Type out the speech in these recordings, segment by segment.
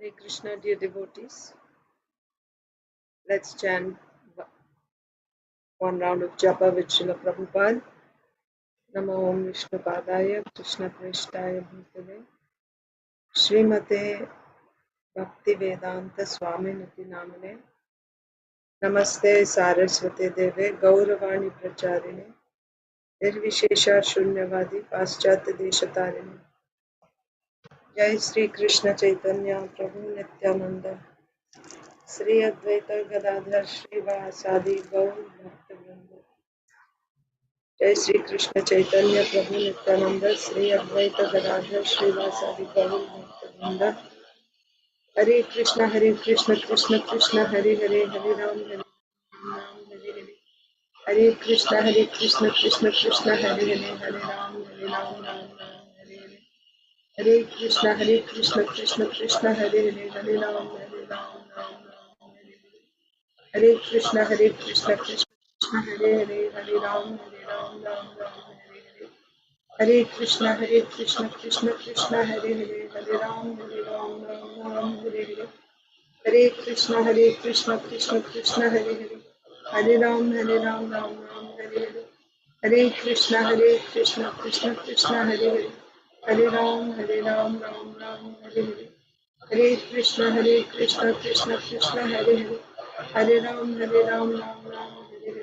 Hare Krishna, dear devotees. Let's chant one round of japa with Srila Prabhupada. Namo Om Vishnu Padaya Krishna Preshtaya Bhutale Srimate Bhakti Vedanta Swami Niti Namane Namaste Saraswate Deve Gauravani Pracharine Nirvishesha Shunyavadi Paschatya Deshatarine Jai Sri Krishna Chaitanya Prabhu Nityananda Sri Advaita Gadadhar Srivasadi Gaur Bhakta जय श्री कृष्ण चैतन्य प्रभु नित्यानंद श्री अद्वैत गदाधर श्रीवासादि गौर भक्तवृंद हरे कृष्ण कृष्ण कृष्ण हरे हरे हरे राम हरे हरे हरे कृष्ण कृष्ण कृष्ण हरे हरे हरे राम राम हरे हरे हरे कृष्ण कृष्ण कृष्ण हरे हरे हरे राम राम हरे Krishna Krishna Krishna Hare Hare Hare Ram Ram Hare Hare Hare Krishna Krishna Krishna Hare Hare Hare Ram Ram Hare Hare Hare Krishna Krishna Krishna Hare Hare Hare Ram Ram Hare Hare Hare Krishna Krishna Krishna Hare Hare Hare Ram Ram Hare Hare Hare Krishna Krishna Krishna Hare Hare Hare Ram Hare Hare Hare Krishna Krishna Krishna Hare Hare Hare Ram Ram Hare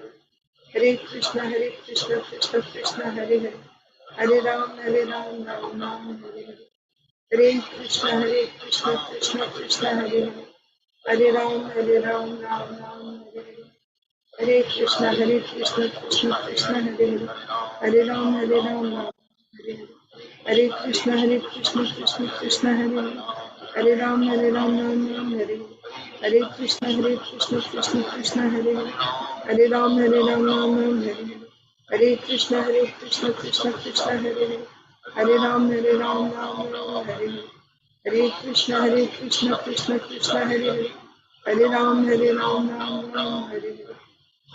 Hare Hare Krishna Krishna Krishna Hare Hare Hare Ram Ram Hare Hare Hare Krishna Krishna Krishna Hare Hare Hare Ram Ram Hare Hare Hare Krishna Krishna Krishna Hare Hare Hare Ram Ram Hare Hare Hare Krishna Krishna Krishna Hare Hare Hare Ram Ram Hare Hare Hare Krishna Krishna Krishna Hare Hare Hare Ram Ram Hare Hare Hare Krishna Krishna Krishna Hare Hare Hare Ram Ram Hare Hare Hare Krishna Krishna Krishna Hare Hare Hare Ram Ram Hare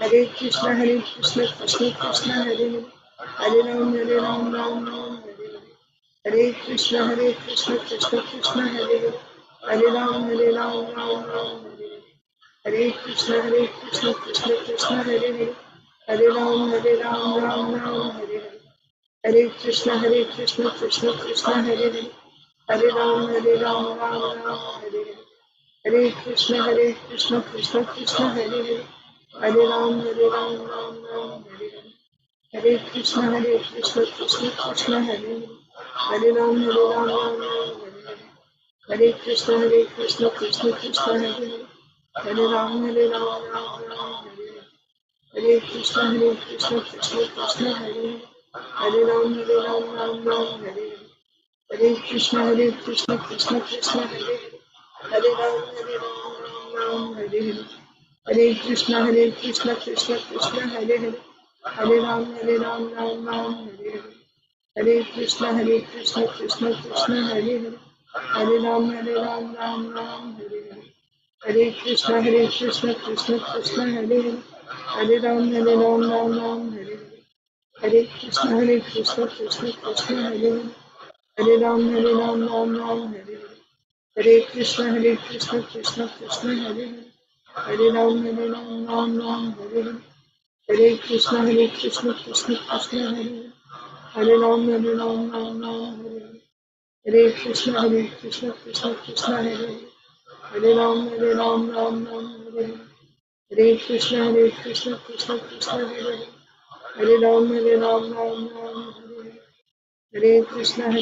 Hare Hare Krishna Krishna Krishna Hare Hare Hare Ram Ram Hare Hare Hare Krishna Krishna Krishna Hare Hare Hare Ram Ram Hare Hare Hare Krishna Krishna Krishna Hare Hare Hare Ram Ram Hare Hare Hare Krishna Krishna Krishna Hare Hare Hare Ram Ram Hare Hare Hare Krishna Krishna Krishna Hare Hare Hare Ram Ram Hare Hare Hare Krishna Krishna Krishna Hare Hare Hare Ram Ram Hare Hare Hare Krishna Krishna Krishna Hare Hare Hare Ram Ram Hare Hare Hare Krishna Krishna Krishna Hare Hare Hare Ram Hare Hare Hare Krishna Krishna Krishna Hare Hare Hare Ram Ram Hare Hare Hare Krishna Krishna Krishna Hare Hare Hare Ram Ram Hare Hare Hare Krishna Krishna Krishna Hare Hare Hare Ram Ram Hare Hare Hare Krishna Krishna Krishna Hare Hare Hare Ram Ram Hare Hare Hare Krishna Krishna Krishna Hare Hare Hare Ram Ram Hare Hare Hare Krishna Krishna Krishna Hare Hare Hare Ram Hare Hare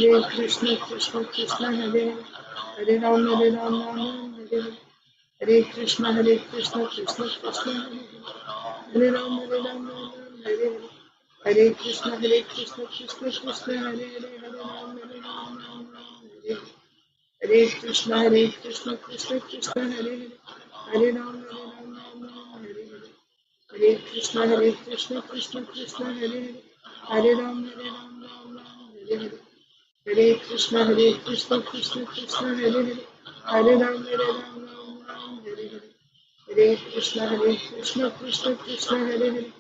Hare Krishna Krishna Krishna Hare Hare Hare Ram Hare Hare Hare Krishna Krishna Krishna Hare Hare Hare Ram Hare Hare Hare Krishna Krishna Krishna Hare Hare Hare Ram Hare Hare Hare Krishna Krishna Krishna Hare Hare Ram Hare Hare Hare Krishna Krishna Krishna Hare Hare Hare Ram Hare Hare Hare Krishna Krishna Krishna Hare Hare Hare Ram Hare Hare Hare Krishna Krishna Krishna Hare Hare Hare Ram Hare Hare Hare Krishna Krishna Krishna Hare Hare Hare Ram Hare Hare Hare Krishna Krishna Krishna Hare Hare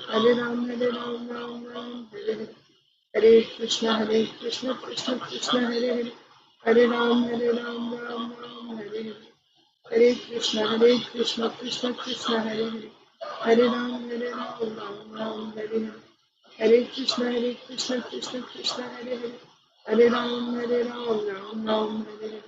Hare Ram Hare Hare Hare Krishna Krishna Krishna Hare Hare Hare Ram Hare Hare Hare Krishna Krishna Krishna Hare Hare, Hare Ram Ram Ram Hare Hare, Hare Krishna Krishna Krishna Hare Hare, Hare Ram Ram Ram Hare Hare,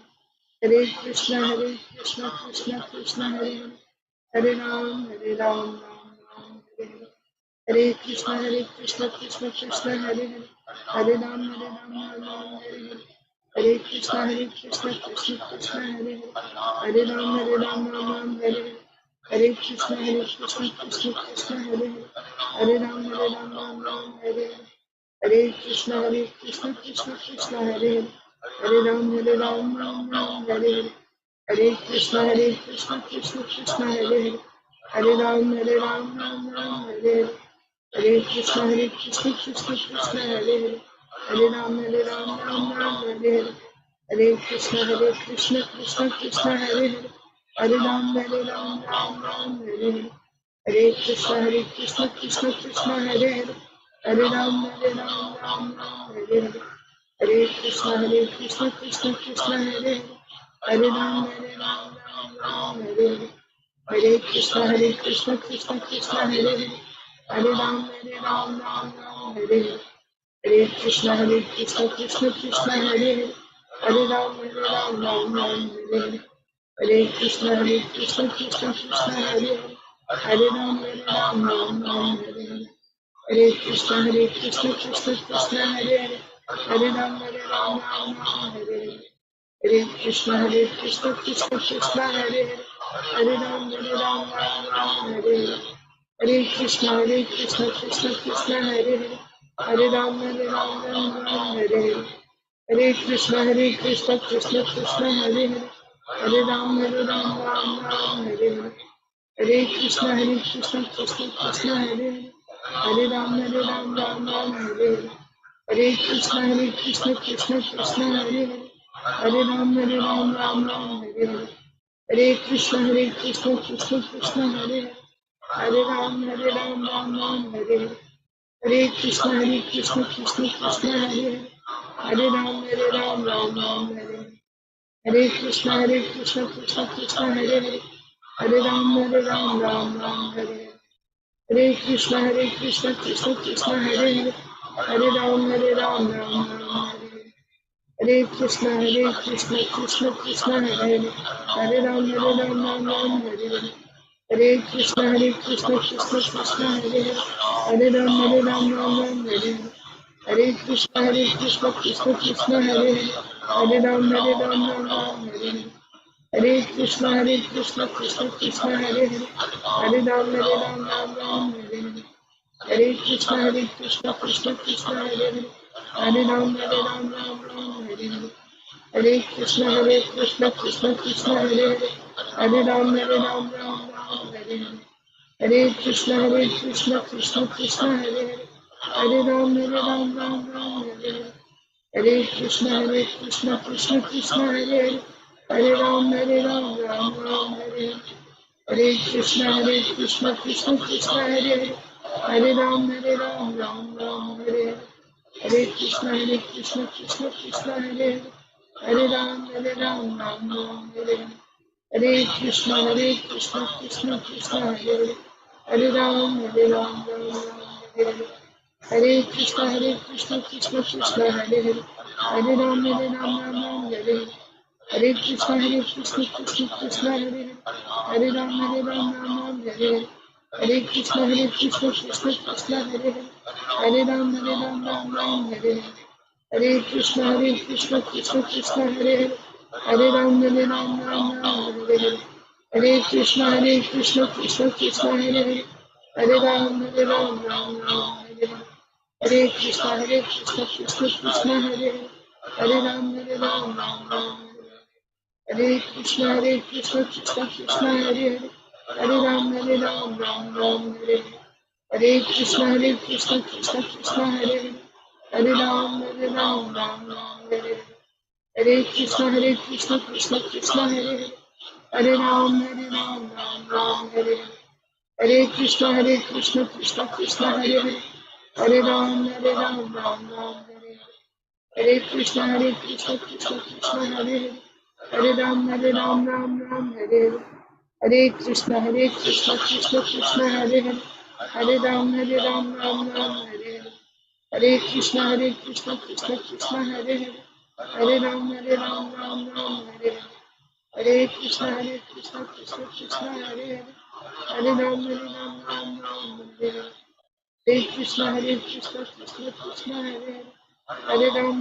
Hare Krishna Krishna Krishna Hare Hare, Hare Ram Ram Ram Hare Hare, Hare Krishna Krishna Krishna Hare Hare, Hare Ram Ram Hare Hare, Hare Krishna Krishna Hare Hare, Hare Ram Ram Hare Hare, Hare Krishna Krishna Hare Hare, Hare Ram Ram Hare Hare, Hare Krishna Krishna Hare Hare, Hare Ram Hare Hare, Hare Krishna Krishna Hare Hare, Hare Ram Hare Hare, Hare Krishna Krishna Hare Hare, Hare Ram Ram Hare Hare, Hare Krishna Krishna Hare Hare, Hare Ram Ram Hare Hare, Hare Krishna Krishna Hare Hare, Hare Ram Ram Hare Hare, Hare Krishna Krishna Hare Hare, Hare Ram Ram Hare Hare, Hare Krishna Krishna Hare Hare, Hare Ram Ram Hare Hare, Hare Krishna Krishna Hare Hare, Hare Ram Ram Hare Hare, Hare Krishna Krishna Hare Hare, Hare Ram Ram Hare Hare, Hare Krishna Krishna Hare Hare, Hare Ram Ram Hare Hare, Hare Krishna Krishna Hare Hare, Hare Ram Ram Hare Hare, Hare Krishna Krishna Hare Hare, Hare Ram Ram Hare Hare, Hare Krishna Krishna Hare Hare, Hare Ram Ram Hare Hare, Hare Krishna Krishna Hare Hare, Hare Ram Ram Hare Hare, Hare Krishna Krishna Hare Hare, Hare Ram Ram Hare Hare, Hare Krishna Krishna Hare Hare, Hare Ram Ram Hare Hare, Hare Krishna Krishna Hare Hare, Hare Ram Ram Hare Hare, Hare Krishna Krishna Hare Hare, Hare Ram Ram Hare Hare, Hare Krishna Krishna Hare Hare, Hare Ram Ram Hare Hare, Hare Krishna Krishna Hare Hare, Hare Ram Hare Hare, Hare Krishna Krishna Hare Hare, Hare Ram Hare Hare, Hare Krishna Krishna Hare Hare, Hare Ram Hare Hare, Hare Krishna Krishna Hare Hare, Hare Ram Hare Hare, Hare Krishna Krishna Hare Hare, Hare Ram Hare Hare, Hare Krishna Krishna Hare Hare, Hare Ram Hare Hare, Hare Krishna Krishna Hare Hare, Hare Ram Hare Hare, Hare Krishna Krishna Hare Hare, Hare Ram Ram Hare Hare, Hare Krishna Krishna Hare Hare, Hare Ram Ram Hare Hare, Hare Krishna Krishna Hare Hare, Hare Ram Ram Hare Hare, Hare Krishna Krishna Hare Hare, Hare Ram Ram Hare Hare, Hare Krishna Krishna Hare Hare, Hare Ram Ram Hare Hare, Hare Krishna Krishna Hare Hare, Hare Ram Ram Hare Hare, Hare Krishna Krishna Hare Hare, Hare Ram Ram Hare Hare, Hare Krishna Krishna Hare Hare, Hare Ram Ram Hare Hare, Hare Krishna Krishna Hare Hare, Hare Ram Ram Hare Hare, Hare Krishna Krishna Hare Hare, Hare Ram Ram Hare Krishna Krishna Hare Hare, Hare Ram Ram Hare Hare, Hare Krishna Krishna Hare Hare, Hare Ram Ram Hare Hare, Hare Krishna Hare Hare, Hare Ram Hare Hare, Hare Krishna Krishna Hare Hare, Hare Ram Ram Hare Hare, Hare Krishna Krishna Hare Hare, Hare Ram, Ram Ram, Hare Hare. Hare Krishna, Krishna Krishna, Hare Hare. Hare Ram, Ram Ram, Hare Hare. Hare Krishna, Krishna Krishna, Hare Hare. Hare Ram, Ram Ram, Hare Hare. Hare Krishna, Krishna Krishna, Hare Hare. Hare Ram, Ram Ram, Hare Hare. Hare Krishna, Krishna Hare Hare. Hare Ram, Ram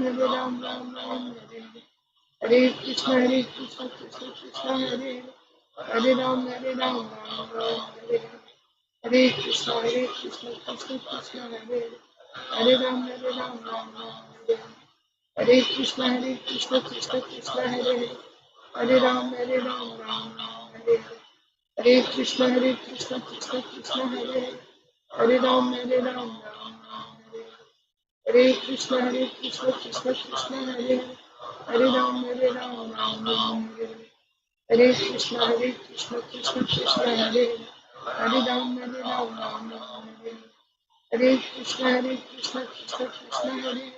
Ram, Hare Hare. Hare Krishna, Krishna Hare Hare. Hare Ram, Ram Ram, Hare Hare. Hare Krishna, Krishna Hare Hare. Hare Ram, Ram Ram, Hare Hare. Hare Krishna, Krishna Hare Hare. Hare Ram, Ram Ram, Hare Hare. Hare Krishna, Krishna Hare Hare. Hare Ram, Ram Ram, Hare Hare. Hare Krishna, Krishna Hare Hare. Hare Ram, Ram Ram, Hare Hare. Hare Krishna, Krishna Hare Hare. Hare Ram, Ram Ram, Hare Hare. Hare Krishna, Krishna Hare Hare.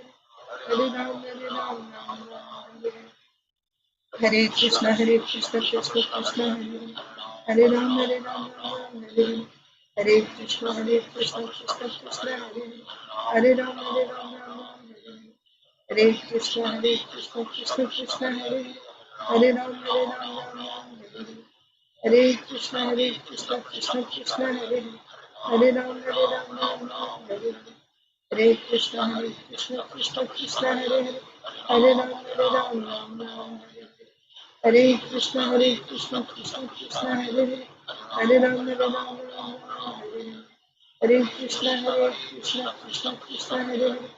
Hare Ram, Ram Ram, Hare Hare. Hare Krishna, Krishna Hare Hare. Hare Ram, Ram Hare Hare. Hare Krishna, Krishna Hare Hare. Hare Ram, Ram Hare Hare. Hare Krishna, Krishna Hare Hare. Hare Ram, Ram Hare Hare. Hare Krishna, Krishna Hare Hare. Hare Ram, Ram Hare Hare. Hare Krishna, Krishna Hare Hare. Hare Ram, Ram Hare Hare. Hare Krishna, Krishna Hare Hare. Hare Ram, Ram Hare Hare. Hare Krishna, Krishna Hare Hare.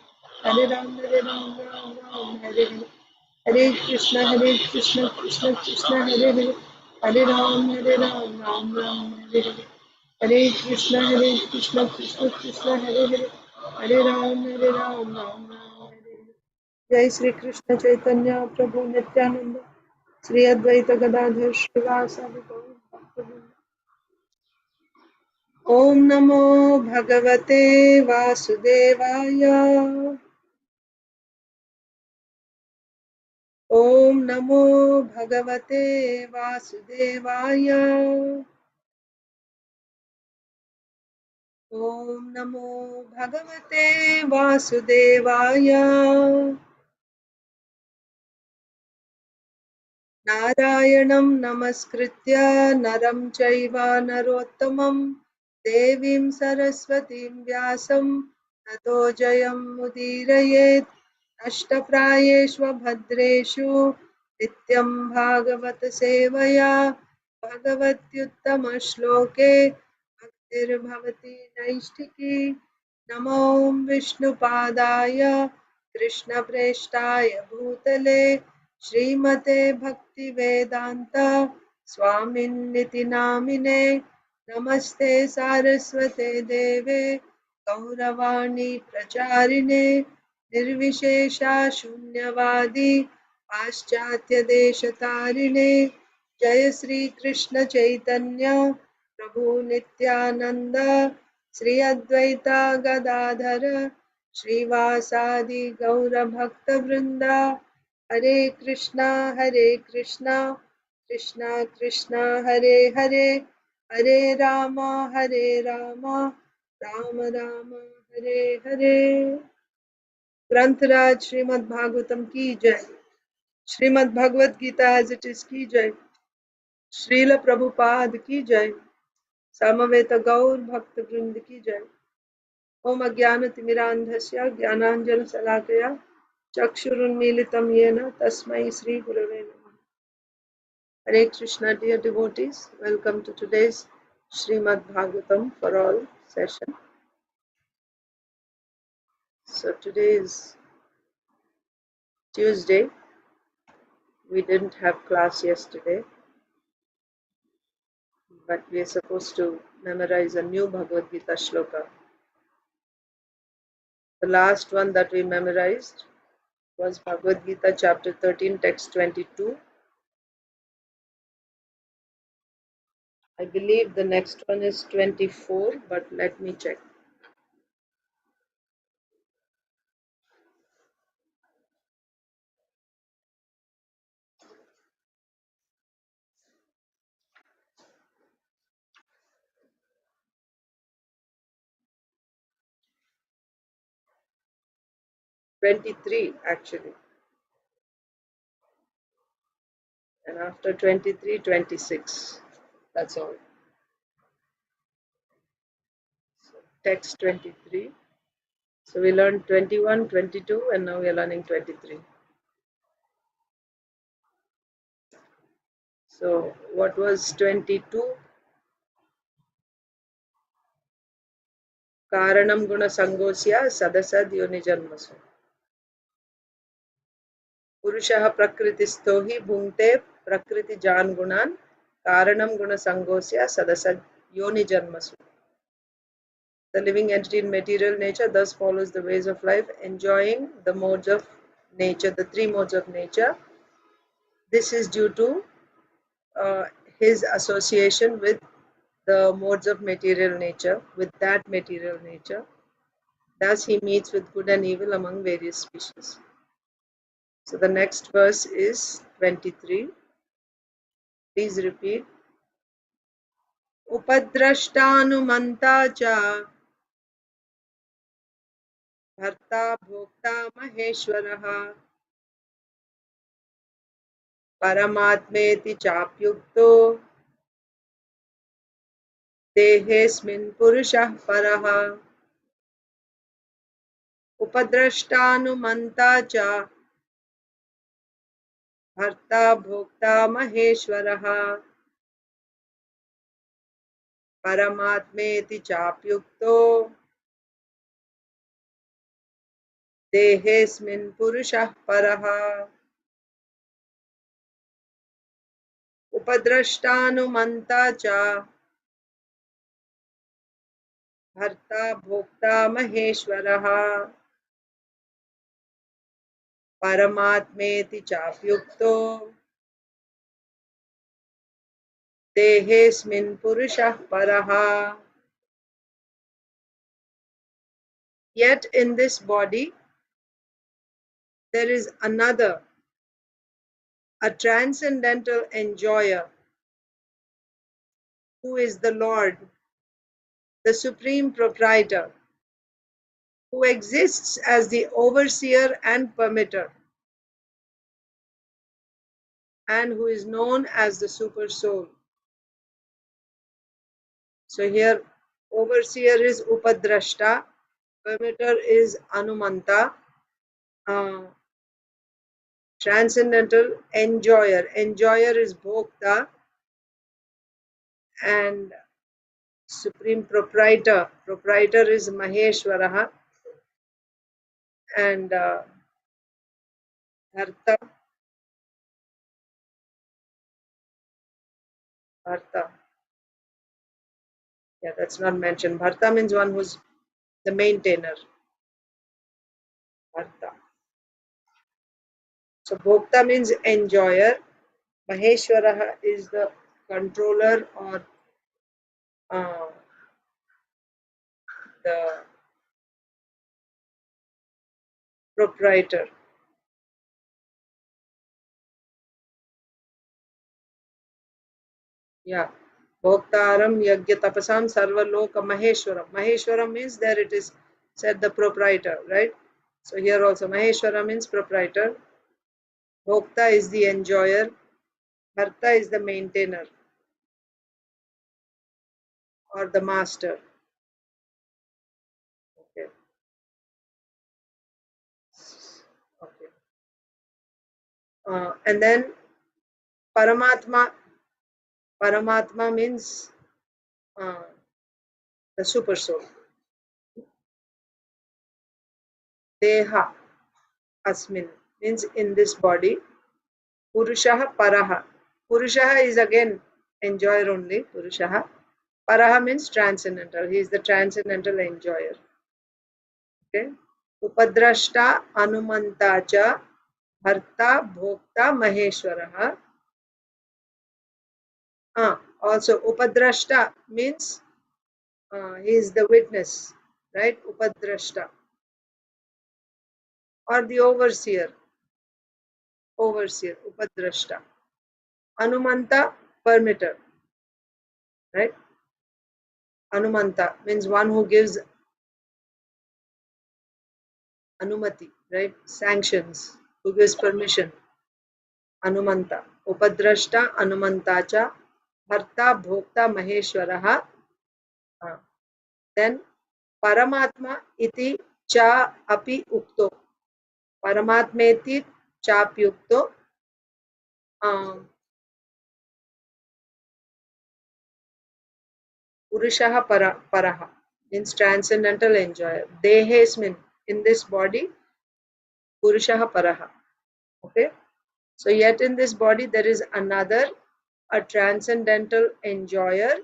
Hare Ram, Ram Hare Hare. Hare Krishna, Krishna Hare Hare. Hare Ram, Ram Hare Hare. Hare Krishna, Krishna Hare Hare. Hare Ram, Ram Hare Hare. जय श्री कृष्ण चैतन्य प्रभु नित्यानंद श्री अद्वैत गदाधर श्रीवासादि गौर भक्तवृंद। ओम नमो भगवते वासुदेवाय। ओम नमो भगवते वासुदेवाय। ओम नमो भगवते वासुदेवाय। नारायणं नमस्कृत्य नरं चैव नरोत्तमं देवीं सरस्वतीं व्यासं ततो जयमुदीरयेत्। नष्टप्रायेष्वभद्रेषु नित्यं भागवत सेवया भगवत्युत्तमश्लोके भक्तिर्भवति नैष्ठिकी। नमो विष्णुपादाय कृष्णप्रेष्ठाय भूतले श्रीमते भक्तिवेदांत स्वामिन्निति नामिने। नमस्ते सारस्वते देवे गौरवाणी प्रचारिणे निर्विशेषा शून्यवादी पाश्चात्यदेशतारिणे। जय श्री कृष्ण चैतन्य प्रभु नित्यानंद श्री अद्वैता गदाधर श्रीवासादि गौर भक्त वृंदा। हरे कृष्णा कृष्णा कृष्णा हरे हरे। हरे राम राम राम हरे हरे। ग्रंथराज श्रीमद् भागवतम की जय। Shrimad Bhagavad Gita as it is की जय। श्रील प्रभुपाद की जय। समवेत गौर भक्त वृंद की जय। ओम अज्ञानतिमिरान्धस्य ज्ञानाञ्जनशलाकया चक्षुरुन्मीलितं येन तस्मै श्रीगुरवे नमः। Hare Krishna, dear devotees, welcome to today's Srimad Bhagavatam for all session. So today is Tuesday. We didn't have class yesterday, but we are supposed to memorize a new Bhagavad Gita shloka. The last one that we memorized was Bhagavad Gita chapter 13, text 22. I believe the next one is 24, but let me check. 23 actually. And after 23, 26. That's all. So text 23. So we learned 21, 22, and now we are learning 23. So what was 22? Karanam guna sangosya sadasad yonijanmasu. Purushah prakritisto hi bhungte prakriti jan gunan karanam guna sangosya sadasad yonijanmasu. The living entity in material nature thus follows the ways of life, enjoying the modes of nature, the three modes of nature. This is due to his association with the modes of material nature, with that material nature. Thus, he meets with good and evil among various species. So, the next verse is 23. Please repeat. Upadrashtanumanta cha bharta bhokta maheshwaraha paramatmeti chapyukto dehesmin purushah paraha. Upadrashtanumanta cha bharta bhokta maheshwaraha paramatmeti chapyukto देहेऽस्मिन् पुरुषः परः उपद्रष्टानुमन्ता च भर्ता भोक्ता महेश्वरः परमात्मेति चाप्युक्तो देहेऽस्मिन् पुरुषः परः. Yet in this body there is another, a transcendental enjoyer, who is the Lord, the supreme proprietor, who exists as the overseer and permitter, and who is known as the super soul. So here overseer is Upadrashta, permitter is Anumanta, transcendental enjoyer. Enjoyer is Bhokta, and supreme proprietor. Proprietor is Maheshwaraha, and Bharta. Bharta. Yeah, that's not mentioned. Bharta means one who's the maintainer. Bharta. So Bhokta means enjoyer. Maheshwaraha is the controller or uh, the proprietor. Yeah. Bhoktaram Yagya Tapasam Sarvaloka Maheshwaram. Maheshwaram means there it is said the proprietor, right? So here also Maheshwara means proprietor. Bhokta is the enjoyer. Bharta is the maintainer or the master. Okay. Okay. And then Paramatma. Paramatma means uh, the super soul. Deha Asmin means in this body. Purushaha Paraha. Purushaha is again enjoyer only. Purushaha. Paraha means transcendental. He is the transcendental enjoyer. Okay. Upadrashta Anumanta cha Bharta Bhokta Maheshwaraha. Also Upadrashta means he is the witness, right? Upadrashta or the overseer. Overseer, Upadrashta. Anumanta, permitter, right? Anumanta means one who gives Anumati, right? Sanctions. Who gives permission? Anumanta. Upadrashta Anumanta cha Bharta Bhokta Maheshwaraha. Then Paramatma iti cha api ukto. Paramatmeti chapyukto. Purushaha paraha means transcendental enjoyer. Dehesmin, in this body, Purushaha paraha. Okay. So yet in this body there is another, a transcendental enjoyer.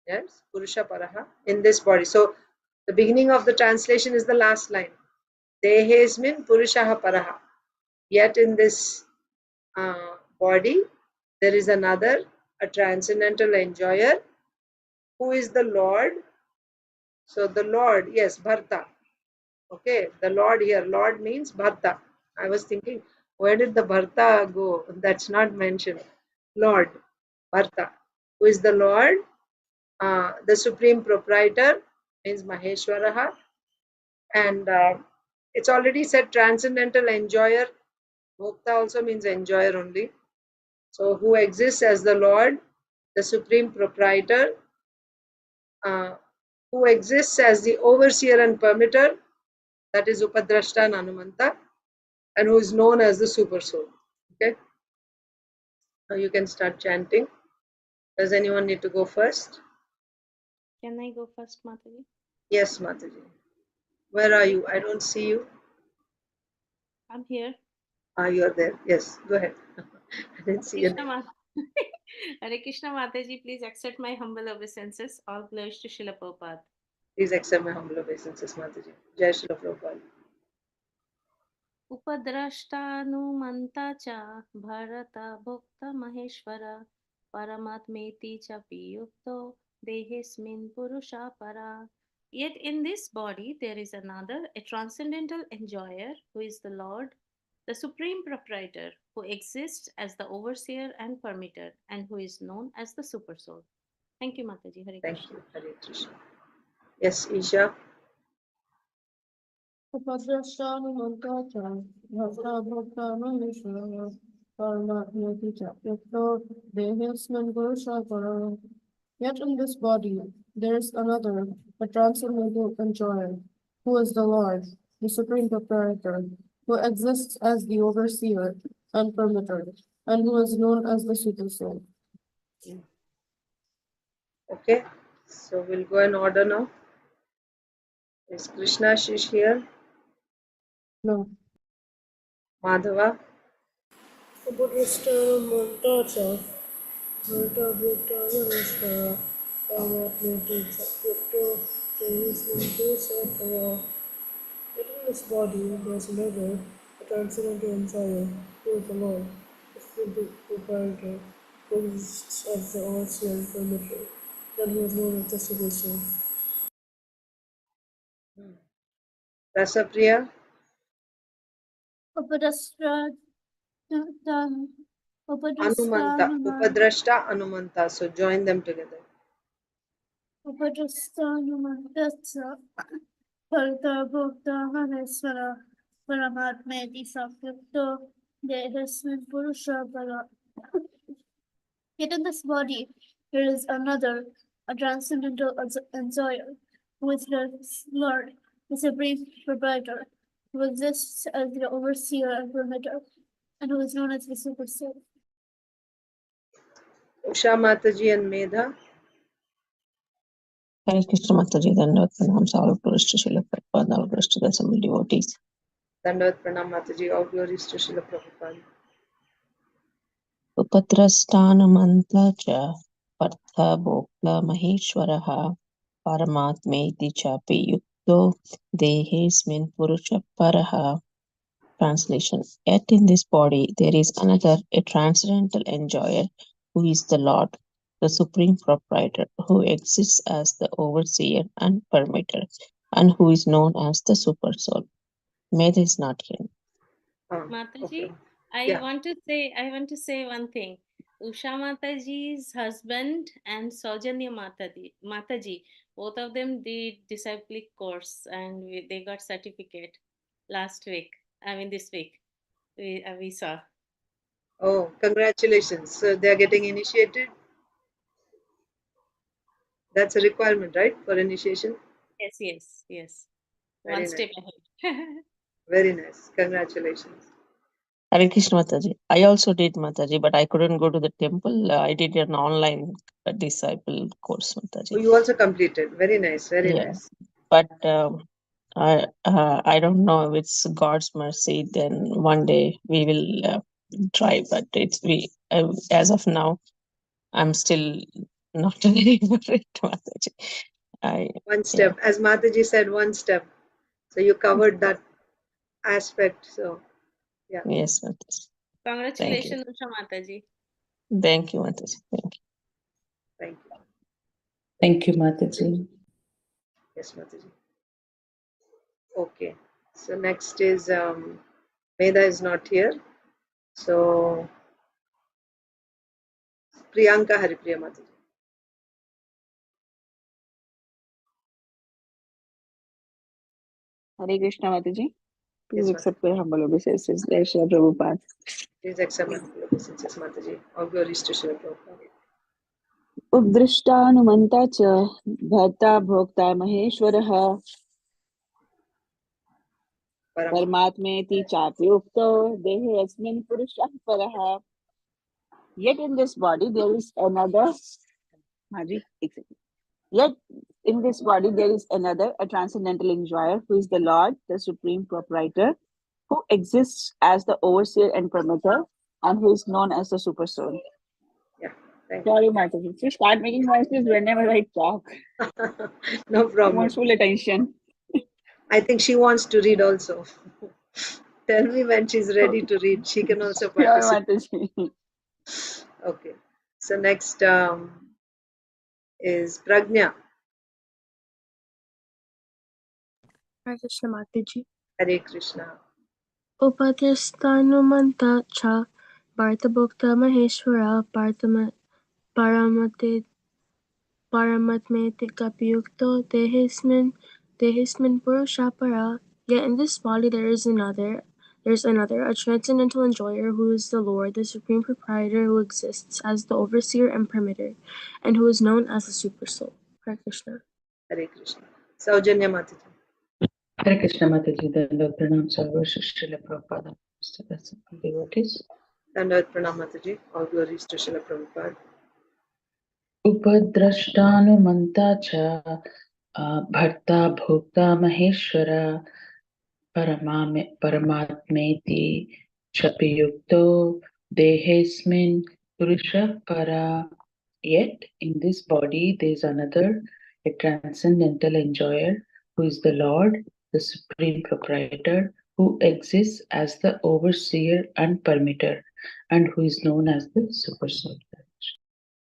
Yes, Purusha paraha in this body. So the beginning of the translation is the last line. Dehesmin Purushaha paraha. Yet in this body there is another, a transcendental enjoyer. Who is the Lord? So the Lord, yes, Bharta. Okay, the Lord here, Lord means Bharta. I was thinking, where did the Bharta go? That's not mentioned. Lord, Bharta. Who is the Lord? The Supreme Proprietor means Maheshwaraha. And it's already said transcendental enjoyer. Bhokta also means enjoyer only. So who exists as the Lord, the Supreme Proprietor, who exists as the overseer and permitter, that is Upadrashta and Anumanta, and who is known as the Super Soul. Okay, now you can start chanting. Does anyone need to go first? Can I go first, Mataji? Yes, Mataji. Where are you? I don't see you. I'm here. You're there. Yes, go ahead. I didn't see you. Hare Krishna Mataji, please accept my humble obeisances. All glories to Srila Prabhupada. Please accept my humble obeisances, Mataji. Jai Shri Prabhupada. Upadrashtanumanta cha bharata bhokta maheshwara paramatmeti cha piyukto dehesmin purusha para. Yet in this body there is another, a transcendental enjoyer, who is the Lord, the supreme proprietor, who exists as the overseer and permitter, and who is known as the super soul. Thank you, Mataji. Hare Thank Krishna. you. Hare Krishna. Yes, Isha. Upadrashtanumantacha bhakta-bhakta-maheshwara paramatmati-cha yukto dehesmin purusha. Yet in this body there is another, a transcendental enjoyer, who is the Lord, the Supreme Proprietor, who exists as the overseer and permitter, and who is known as the Super Soul. Okay, so we'll go in order now. Is Krishna Shish here? No. Madhava? Upadrashtanumantacha bharta-bhokta-maheshwara paramatmati-cha yukto dehesmin purusha. Yet in this body there is another, a transcendental enjoyer, who is the Lord, the Supreme Proprietor, who exists as the overseer and permitter, and who is known as the Super Soul. Rasapriya? Anumanta. Upadrashta Anumanta. So join them together. Upadrashtanumantacha bharta maheshwara paramatmeti samyukto dehasmin purusha para. Yet in this body there is another, a transcendental enjoyer, who is the Lord, the supreme proprietor, who exists as the overseer and permitter, and who is known as the super soul. Usha Mataji and Medha? Hare Krishna Mataji, Dandavat Pranams, all glories to Srila Prabhupada, all glories to the assembled devotees. Dandavat Pranam Mataji, all glories to Srila Prabhupada. Upadrashtanamanta cha partha bhokta maheshwaraha paramatmeti chapi yukto dehesmin purusha paraha. Translation. Yet in this body there is another, a transcendental enjoyer, who is the Lord, the Supreme Proprietor, who exists as the overseer and permitter, and who is known as the Super Soul. Medha is not here. Mataji, Okay. I want to say one thing. Usha Mataji's husband and Saujanya Mataji Both of them did disciplic course and they got certificate last week. I mean, this week we saw. Oh, congratulations. So they're getting initiated. That's a requirement, right, for initiation? Yes. Very One step ahead. Very nice. Congratulations. Hare Krishna Mataji. I also did Mataji, but I couldn't go to the temple. I did an online disciple course, Oh, Mataji. you also completed. Very nice. Very Yeah, nice. but I don't know if it's God's mercy. Then one day we will try, but as of now I'm still not ready for it, Mataji. One step. As Mataji said, one step. So you covered that aspect. So, yeah. Yes, Mataji. Congratulations, Usha Mataji. Thank you, Mataji. Thank you. Thank you. Thank you, Mataji. Yes, Mataji. Okay. So next is Meda is not here. So Priyanka Haripriya Mataji. Hare Krishna Mataji. Please Yes, accept my humble obeisances. Jai Shri Prabhupada. Please accept my humble obeisances, Mataji. All glories to Srila Prabhupada. उपदृष्टानुमन्ता च भर्ता भोक्ता महेश्वरः परमात्मेति चाप्युक्तो देहेऽस्मिन् पुरुषः परः. Yet in this body there is another. Maji, exactly. Yet in this body there is another, a transcendental enjoyer, who is the Lord, the supreme proprietor, who exists as the overseer and promoter, and who is known as the super soul. Yeah, thank you. Sorry, Mataji. Just start making noises whenever I talk. No I problem. want full attention. I think she wants to read also. Tell me when she's ready to read. She can also Sure, participate. Mataji. Okay. So next is Pragnya. Hare Krishna Mataji. Hare Krishna. Upatisthānumanta cha Bhartabhukta Maheshwara Paramatmeti Kapyukto Dehismin Purusha Para. Yet in this body there's another, a transcendental enjoyer, who is the Lord, the supreme proprietor, who exists as the overseer and permitter, and who is known as the super soul. Hare Krishna. Hare Krishna. Saujanya Mataji. Hare Krishna Mataji. Dandavad Pranam Sarva Srila Prabhupada. Devotees. Dandavad Pranam Mataji. All glories to Srila Prabhupada. उपद्रष्टानुमन्ता च भर्ता भोक्ता महेश्वर परमात्मेति क्षपियुक्तो देहेऽस्मिन् पुरुषः para. Yet in this body there is another, a transcendental enjoyer, who is the Lord, the supreme proprietor, who exists as the overseer and permitter, and who is known as the super soul.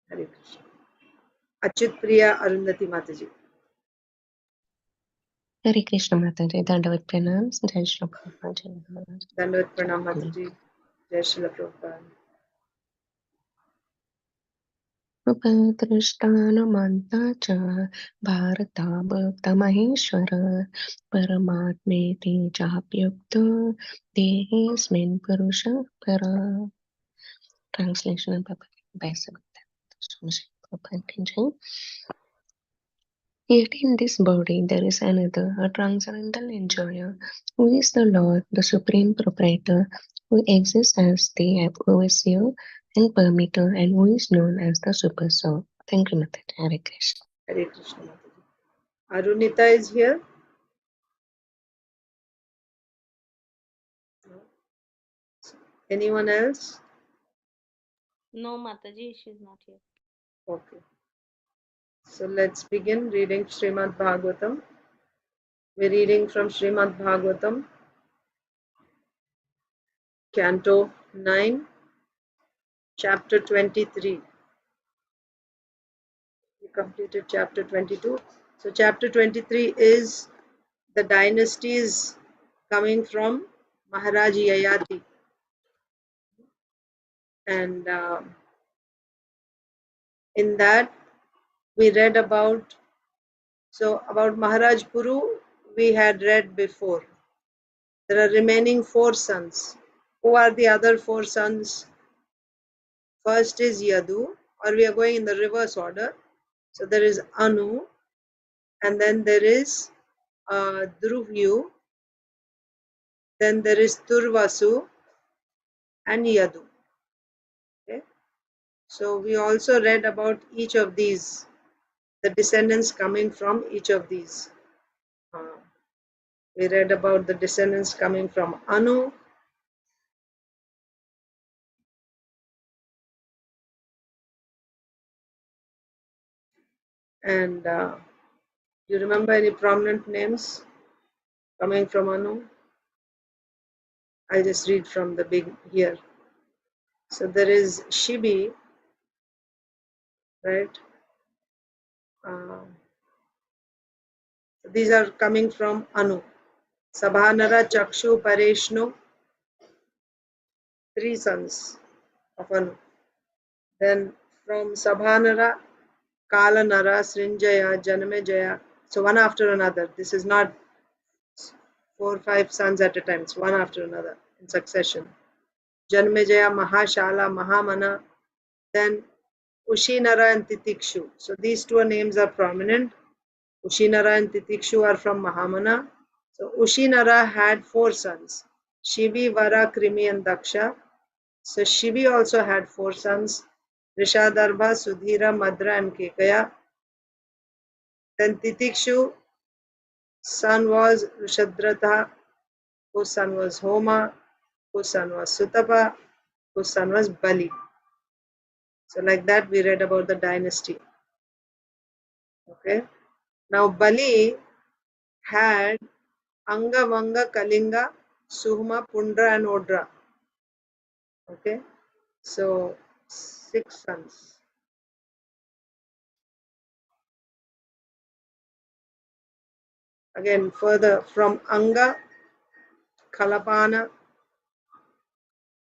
Hare Krishna. Achyut Priya Arundhati Mataji. Hare Krishna Mataji. Dandavad Pranam. Jai Shri Prabhupada. Dandavad Pranam Mataji. Jai Srila Prabhupada. उपदृष्टानुमन्ता च भारता भक्तमहेश्वर परमात्मेति चाप्युक्तो देहेऽस्मिन् पुरुषः परः. Translation by Samantha. Yet in this body there is another, a transcendental enjoyer, who is the Lord, the supreme proprietor, who exists as the overseer and permitter, and who is known as the super soul. Thank you, Mataji. Hare Krishna. Hare Krishna Mataji. Arunita is here. No. Anyone else? No, Mataji, she's not here. Okay. So let's begin reading Srimad Bhagavatam. We're reading from Srimad Bhagavatam, Canto 9, Chapter 23. We completed Chapter 22. So Chapter 23 is the dynasties coming from Maharaj Yayati. And in that we read about So about Maharaj Puru, we had read before. There are remaining 4 sons. Who are the other 4 sons? First is Yadu, or we are going in the reverse order. So there is Anu, and then there is Druvyu, then there is Turvasu and Yadu. Okay? So we also read about each of these, the descendants coming from each of these. We read about the descendants coming from Anu, and you remember any prominent names coming from Anu? I'll just read from the big here. So there is Shibi, right? These are coming from Anu. Sabhanara, Chakshu, Pareshnu, 3 sons of Anu. Then from Sabhanara, Kalanara, Srinjaya, Janamejaya. So one after another. This is not 4 or 5 sons at a time. It's one after another in succession. Janamejaya, Mahashala, Mahamana. Then Ushinara and Titikshu. So these 2 names are prominent. Ushinara and Titikshu are from Mahamana. So Ushinara had 4 sons, Shivi, Vara, Krimi and Daksha. So Shivi also had 4 sons, Rishadarbha, Sudhira, Madra and Kekaya. Then Titikshu son was Rishadratha, whose son was Homa, whose son was Sutapa, whose son was Bali. So like that we read about the dynasty. Okay. Now Bali had Anga, Vanga, Kalinga, Suhma, Pundra and Odra. Okay. So 6 sons. Again further from Anga, Kalapana,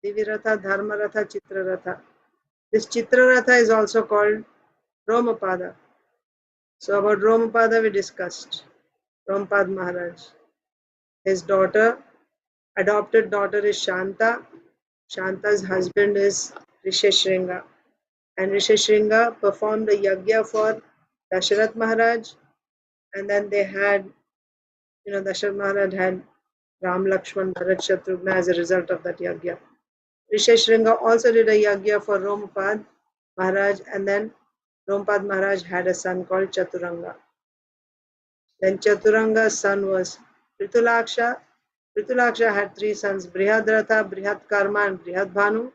Diviratha, Dharmaratha, Chitraratha. This Chitraratha is also called Romapada. So about Romapada we discussed. Romapad Maharaj. His daughter, adopted daughter is Shanta. Shanta's husband is Risheshringa. And Risheshringa performed a yagya for Dasharath Maharaj. And then they had, Dasharath Maharaj had Ram, Lakshman, Bharat, Shatrugna as a result of that yagya. Risheshringa also did a yagya for Romapad Maharaj, and then Romapad Maharaj had a son called Chaturanga. Then Chaturanga's son was Pritulaksha. Pritulaksha had 3 sons, Brihadratha, Brihadkarma and Brihadbhanu.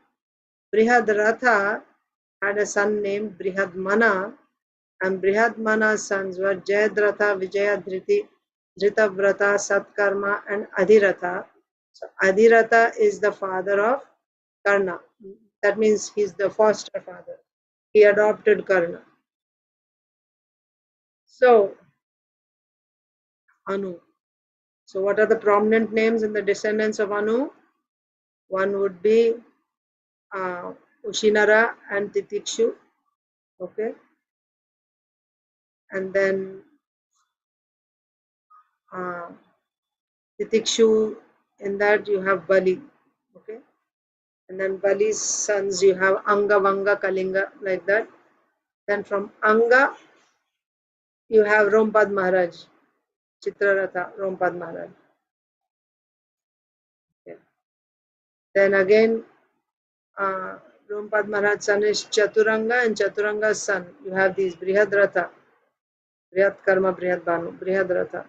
Brihadratha had a son named Brihadmana, and Brihadmana's sons were Jayadratha, Vijayadhriti, Dhritavrata, Satkarma and Adhiratha. So Adhiratha is the father of Karna. That means he's the foster father. He adopted Karna. So Anu. So what are the prominent names in the descendants of Anu? One would be Ushinara and Titikshu. Okay. And then Titikshu, in that you have Bali. Okay. And then Bali's sons you have Anga, Vanga, Kalinga, like that. Then from Anga you have Rompad Maharaj, Chitraratha, Rompad Maharaj. Okay. Then again Rompad Maharaj's son is Chaturanga, and Chaturanga's son you have these Brihadratha, Brihadkarma, Brihadbhanu, Brihadratha.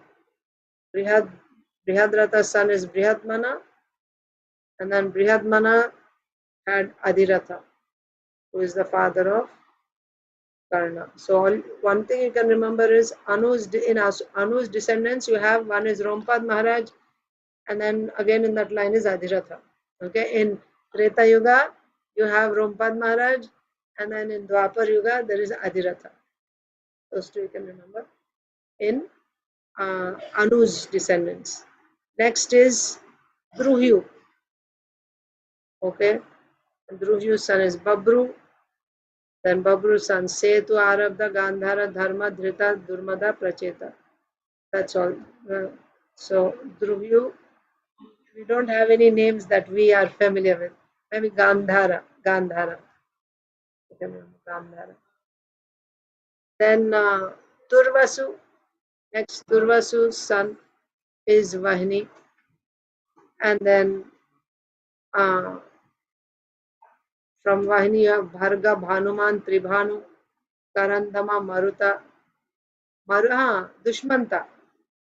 Brihadratha's son is Brihadmana, and then Brihadmana had Adhiratha, who is the father of Karna. So one thing you can remember is in Anu's descendants you have one is Rompad Maharaj, and then again in that line is Adhiratha. Okay, in Treta Yuga you have Rompad Maharaj, and then in Dwapar Yuga there is Adhiratha. Those 2 you can remember in Anu's descendants. Next is Druhyu. Okay, Druhyu's son is Babru. Then Babru's son, Setu Arabda Gandhara Dharma Dhrita Durmada Pracheta. That's all. So Dhruvyu, we don't have any names that we are familiar with. Maybe Gandhara. You can remember Gandhara. Then Turvasu. Next, Turvasu's son is Vahini. And then from Vahini you have Bharga, Bhanuman, Tribhanu, Karandama, Maruta, Dushmanta.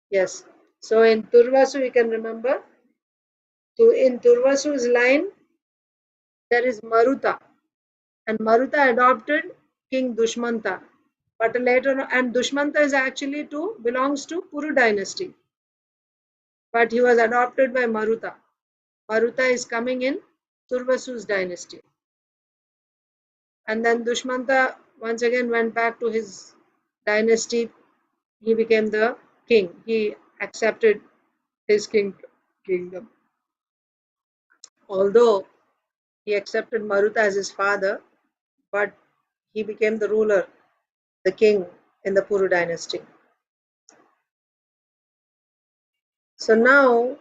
Yes. So in Turvasu we can remember. So in Turvasu's line there is Maruta. And Maruta adopted King Dushmanta. But later on, and Dushmanta is actually belongs to Puru dynasty. But he was adopted by Maruta. Maruta is coming in Turvasu's dynasty. And then Dushmanta once again went back to his dynasty. He became the king. He accepted his kingdom. Although he accepted Maruta as his father, but he became the ruler, the king in the Puru dynasty. So now,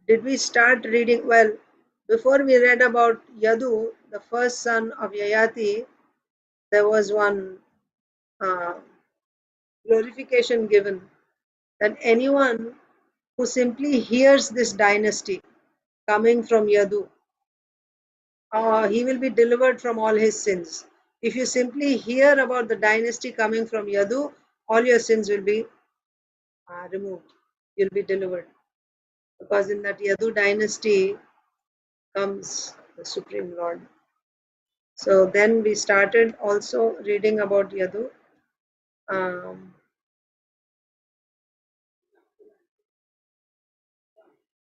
did we start reading? Well, before we read about Yadu, the first son of Yayati, there was one glorification given that anyone who simply hears this dynasty coming from Yadu, he will be delivered from all his sins. If you simply hear about the dynasty coming from Yadu, all your sins will be removed. You'll be delivered. Because in that Yadu dynasty comes the Supreme Lord. So then we started also reading about Yadu.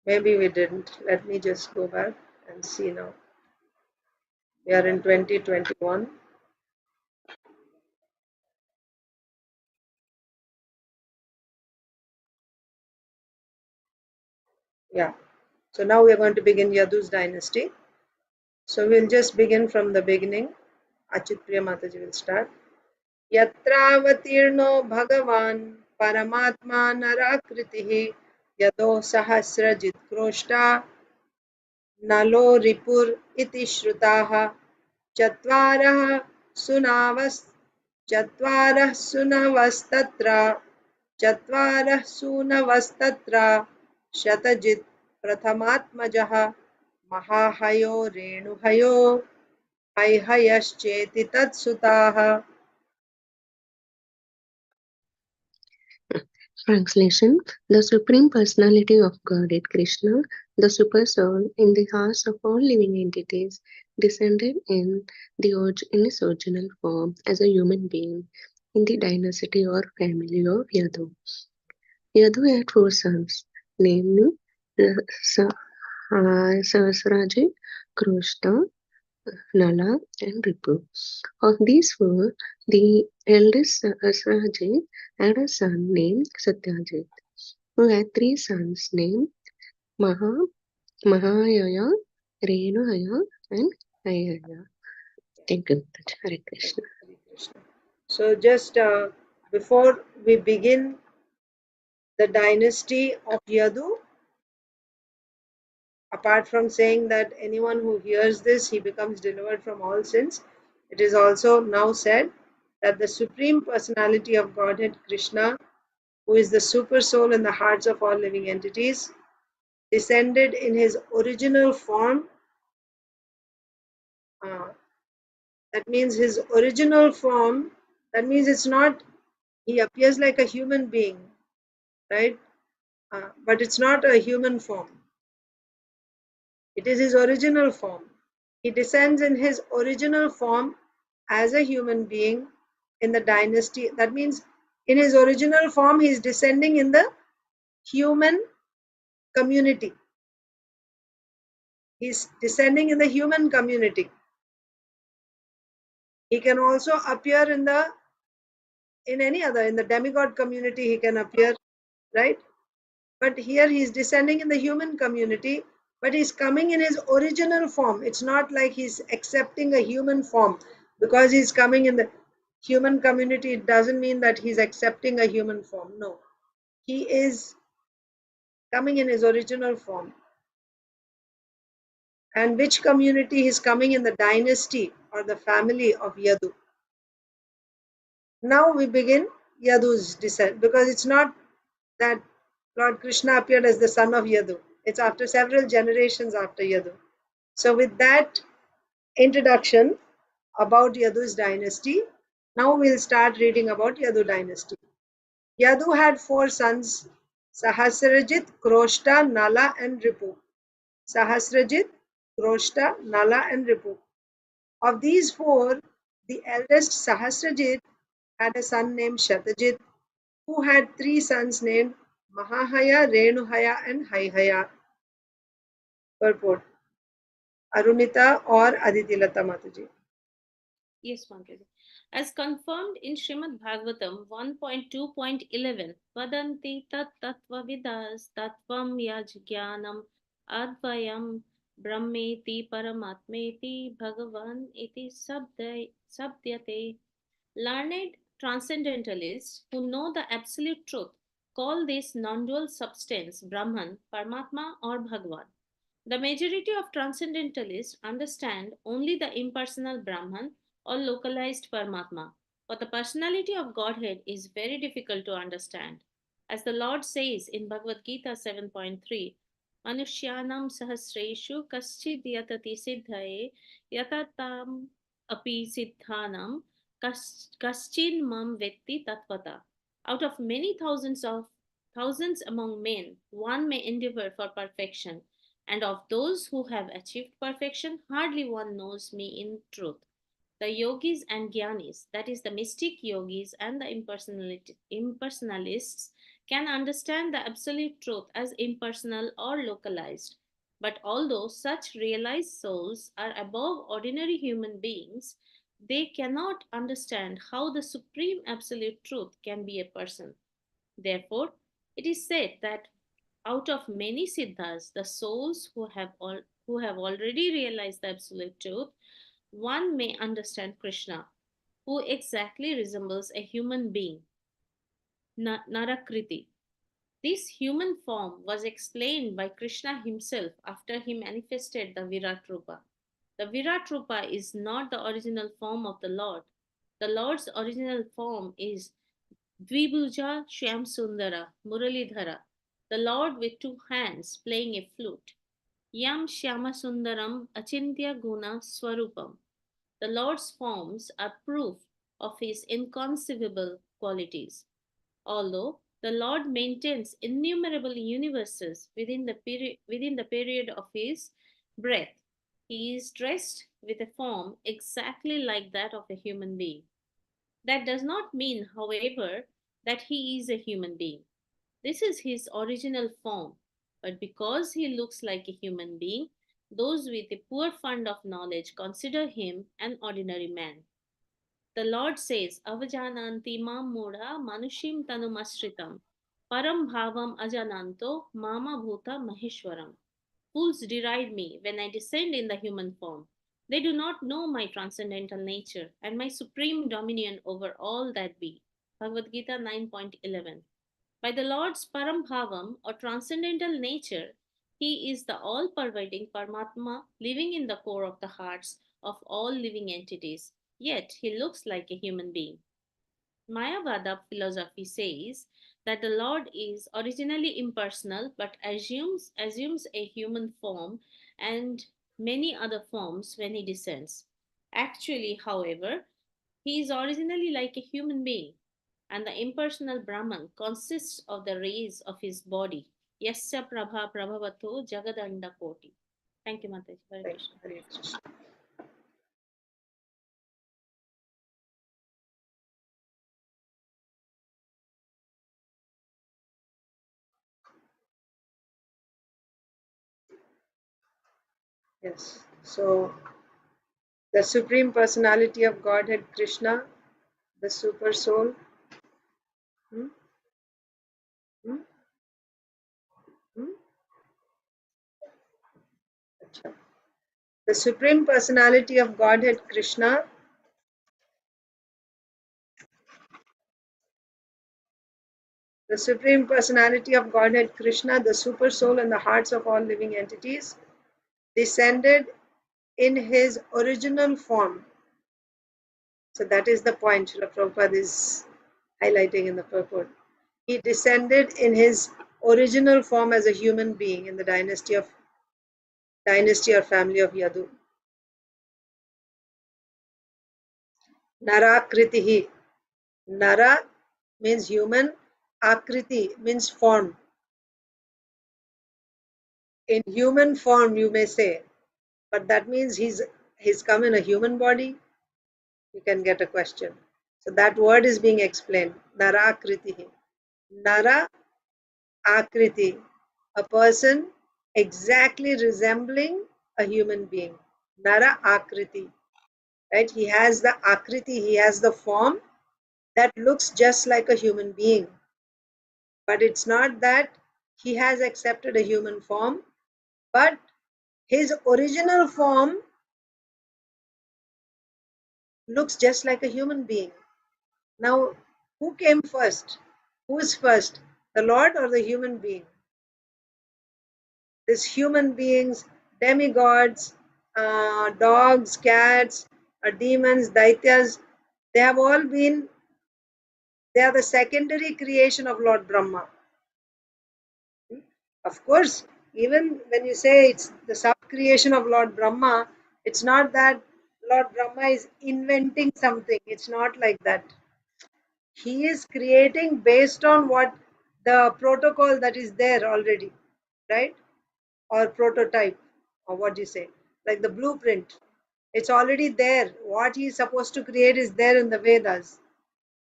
Maybe we didn't. Let me just go back and see now. We are in 2021. Yeah. So now we are going to begin Yadu's dynasty. So we'll just begin from the beginning. Achit Priya Mataji will start. Yatravatirno Bhagavan Paramatma Narakritihi Yado Sahasrajit Kroshta Nalo Ripur Iti Shrutaha Chatvarah Sunavastatra Chatvarah Sunavastatra Shatajit Prathamatmajaha Mahahayo Renuhayo Haihayashcheti Tatsutaha. Translation: The Supreme Personality of Godhead Krishna, the Super Soul, in the hearts of all living entities, descended in his original form as a human being in the dynasty or family of Yadu. Yadu had 4 sons, namely Sahasrajit, Kroshta, Nala, and Ripu. Of these 4, the eldest Sahasrajit had a son named Satyajit, who had 3 sons named Mahayaya, Renuhaya, and Ayaya. Thank you, Hare Krishna. So just before we begin the dynasty of Yadu, apart from saying that anyone who hears this, he becomes delivered from all sins, it is also now said that the Supreme Personality of Godhead Krishna, who is the super soul in the hearts of all living entities, descended in his original form. That means his original form, that means it's not, he appears like a human being, right? But it's not a human form. It is his original form. He descends in his original form as a human being in the dynasty. That means in his original form, he is descending in the human community. He's descending in the human community. He can also appear in the demigod community he can appear, right? But here he is descending in the human community but he's coming in his original form. It's not like he's accepting a human form because he's coming in the human community. It doesn't mean that he's accepting a human form. No, he is coming in his original form. And which community he's coming in? The dynasty or the family of Yadu. Now we begin Yadu's descent, because it's not that Lord Krishna appeared as the son of Yadu. It's after several generations after Yadu. So with that introduction about Yadu's dynasty, now we'll start reading about Yadu dynasty. Yadu had 4 sons: Sahasrajit, Kroshta, Nala and Ripu. Sahasrajit, Kroshta, Nala and Ripu. Of these 4, the eldest Sahasrajit had a son named Shatajit, who had 3 sons named Mahahaya, Renuhaya and Haihaya. Purport: Arunita or Aditilata Mataji. Yes, Mataji. As confirmed in Srimad Bhagavatam 1.2.11, Vadanti tat tattva vidas tattvam yajnanam advayam brahmeti paramatmeti bhagavan iti sabdyate. Learned transcendentalists who know the absolute truth call this non-dual substance Brahman, Paramatma or Bhagavan. The majority of transcendentalists understand only the impersonal Brahman or localized Paramatma, but the personality of Godhead is very difficult to understand. As the Lord says in Bhagavad Gita 7.3, Manushyanam sahasreshu kaschid yatati siddhaye yatatam api siddhanam kaschin mam vetti tatvata. Out of many thousands among men, one may endeavor for perfection, and of those who have achieved perfection, hardly one knows me in truth. The yogis and jnanis, that is, the mystic yogis and the impersonalists, can understand the absolute truth as impersonal or localized. But although such realized souls are above ordinary human beings, they cannot understand how the supreme absolute truth can be a person. Therefore, it is said that out of many siddhas, the souls who have already realized the absolute truth, one may understand Krishna, who exactly resembles a human being, Narakriti. This human form was explained by Krishna himself after he manifested the Virat Rupa. The Virat Rupa is not the original form of the Lord. The Lord's original form is Dvibhuja Shyam Sundara Muralidhara, the Lord with 2 hands playing a flute. Yam Shyama Sundaram Achintya Guna Swarupam. The Lord's forms are proof of his inconceivable qualities. Although the Lord maintains innumerable universes within the period of his breath, he is dressed with a form exactly like that of a human being. That does not mean, however, that he is a human being. This is his original form, but because he looks like a human being, those with a poor fund of knowledge consider him an ordinary man. The Lord says, Avajananti mam mudha manushim tanumasritam param bhavam ajananto mama bhuta maheshwaram. Fools deride me when I descend in the human form. They do not know my transcendental nature and my supreme dominion over all that be. Bhagavad Gita 9.11. By the Lord's Parambhavam or transcendental nature, he is the all pervading Paramatma living in the core of the hearts of all living entities, yet he looks like a human being. Mayavada philosophy says that the Lord is originally impersonal but assumes a human form and many other forms when he descends. Actually, however, he is originally like a human being, and the impersonal Brahman consists of the rays of his body. Yasya Prabha Prabhavato Jagadanda Koti. Thank you, Mataji. Hare Krishna. Hare Krishna. Yes. So the Supreme Personality of Godhead Krishna, the Super Soul. Hmm? Hmm? Hmm? The Supreme Personality of Godhead Krishna the Supreme Personality of Godhead Krishna, the Super Soul in the hearts of all living entities, descended in his original form. So that is the point Srila Prabhupada is highlighting in the purport. He descended in his original form as a human being in the dynasty or family of Yadu. Narakritihi. Nara means human, Akriti means form. In human form, you may say, but that means he's come in a human body. You can get a question. So that word is being explained. Narakritihi. Nara Akriti. A person exactly resembling a human being. Nara Akriti. Right? He has the Akriti, he has the form that looks just like a human being. But it's not that he has accepted a human form, but his original form looks just like a human being. Now, who came first? Who's first? The Lord or the human being? These human beings, demigods, dogs, cats, demons, daityas, they are the secondary creation of Lord Brahma. Of course, even when you say it's the sub-creation of Lord Brahma, it's not that Lord Brahma is inventing something. It's not like that. He is creating based on what the protocol that is there already, right? Or prototype, or what do you say? Like the blueprint. It's already there. What he is supposed to create is there in the Vedas.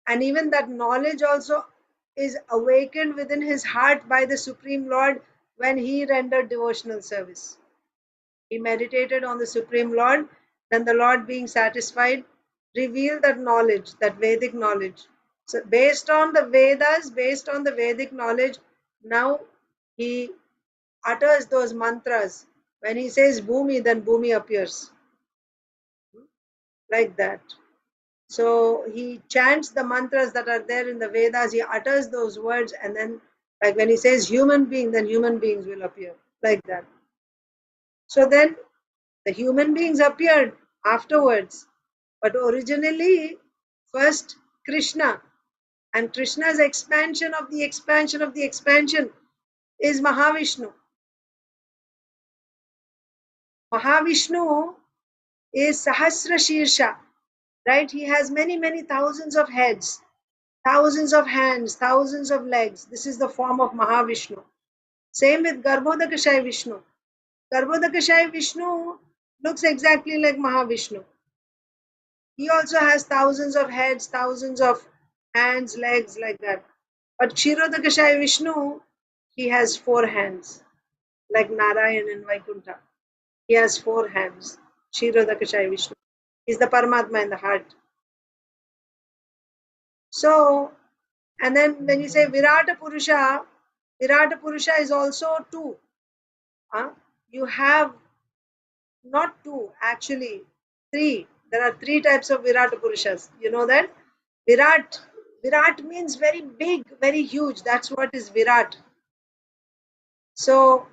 And even that knowledge also is awakened within his heart by the Supreme Lord when he rendered devotional service. He meditated on the Supreme Lord, then the Lord, being satisfied, revealed that knowledge, that Vedic knowledge. So based on the Vedas, based on the Vedic knowledge, now he utters those mantras. When he says Bhumi, then Bhumi appears. Like that. So he chants the mantras that are there in the Vedas, he utters those words, and then, like when he says human being, then human beings will appear. Like that. So then the human beings appeared afterwards. But originally, first Krishna. And Krishna's expansion of the expansion of the expansion is Mahavishnu. Mahavishnu is Sahasra Shirsha, right? He has many, many thousands of heads, thousands of hands, thousands of legs. This is the form of Mahavishnu. Same with Garbhodakashaya Vishnu. Garbhodakashaya Vishnu looks exactly like Mahavishnu. He also has thousands of heads, thousands of hands, legs, like that. But Kshirodakashaya Vishnu, he has 4 hands, like Narayan in Vaikuntha. He has 4 hands. Kshirodakashaya Vishnu. He's the Paramatma in the heart. So, and then when you say Virata Purusha is also 2. You have not 2, actually 3. There are 3 types of Virata Purushas. You know that? Virat means very big, very huge. That's what is Virat. So,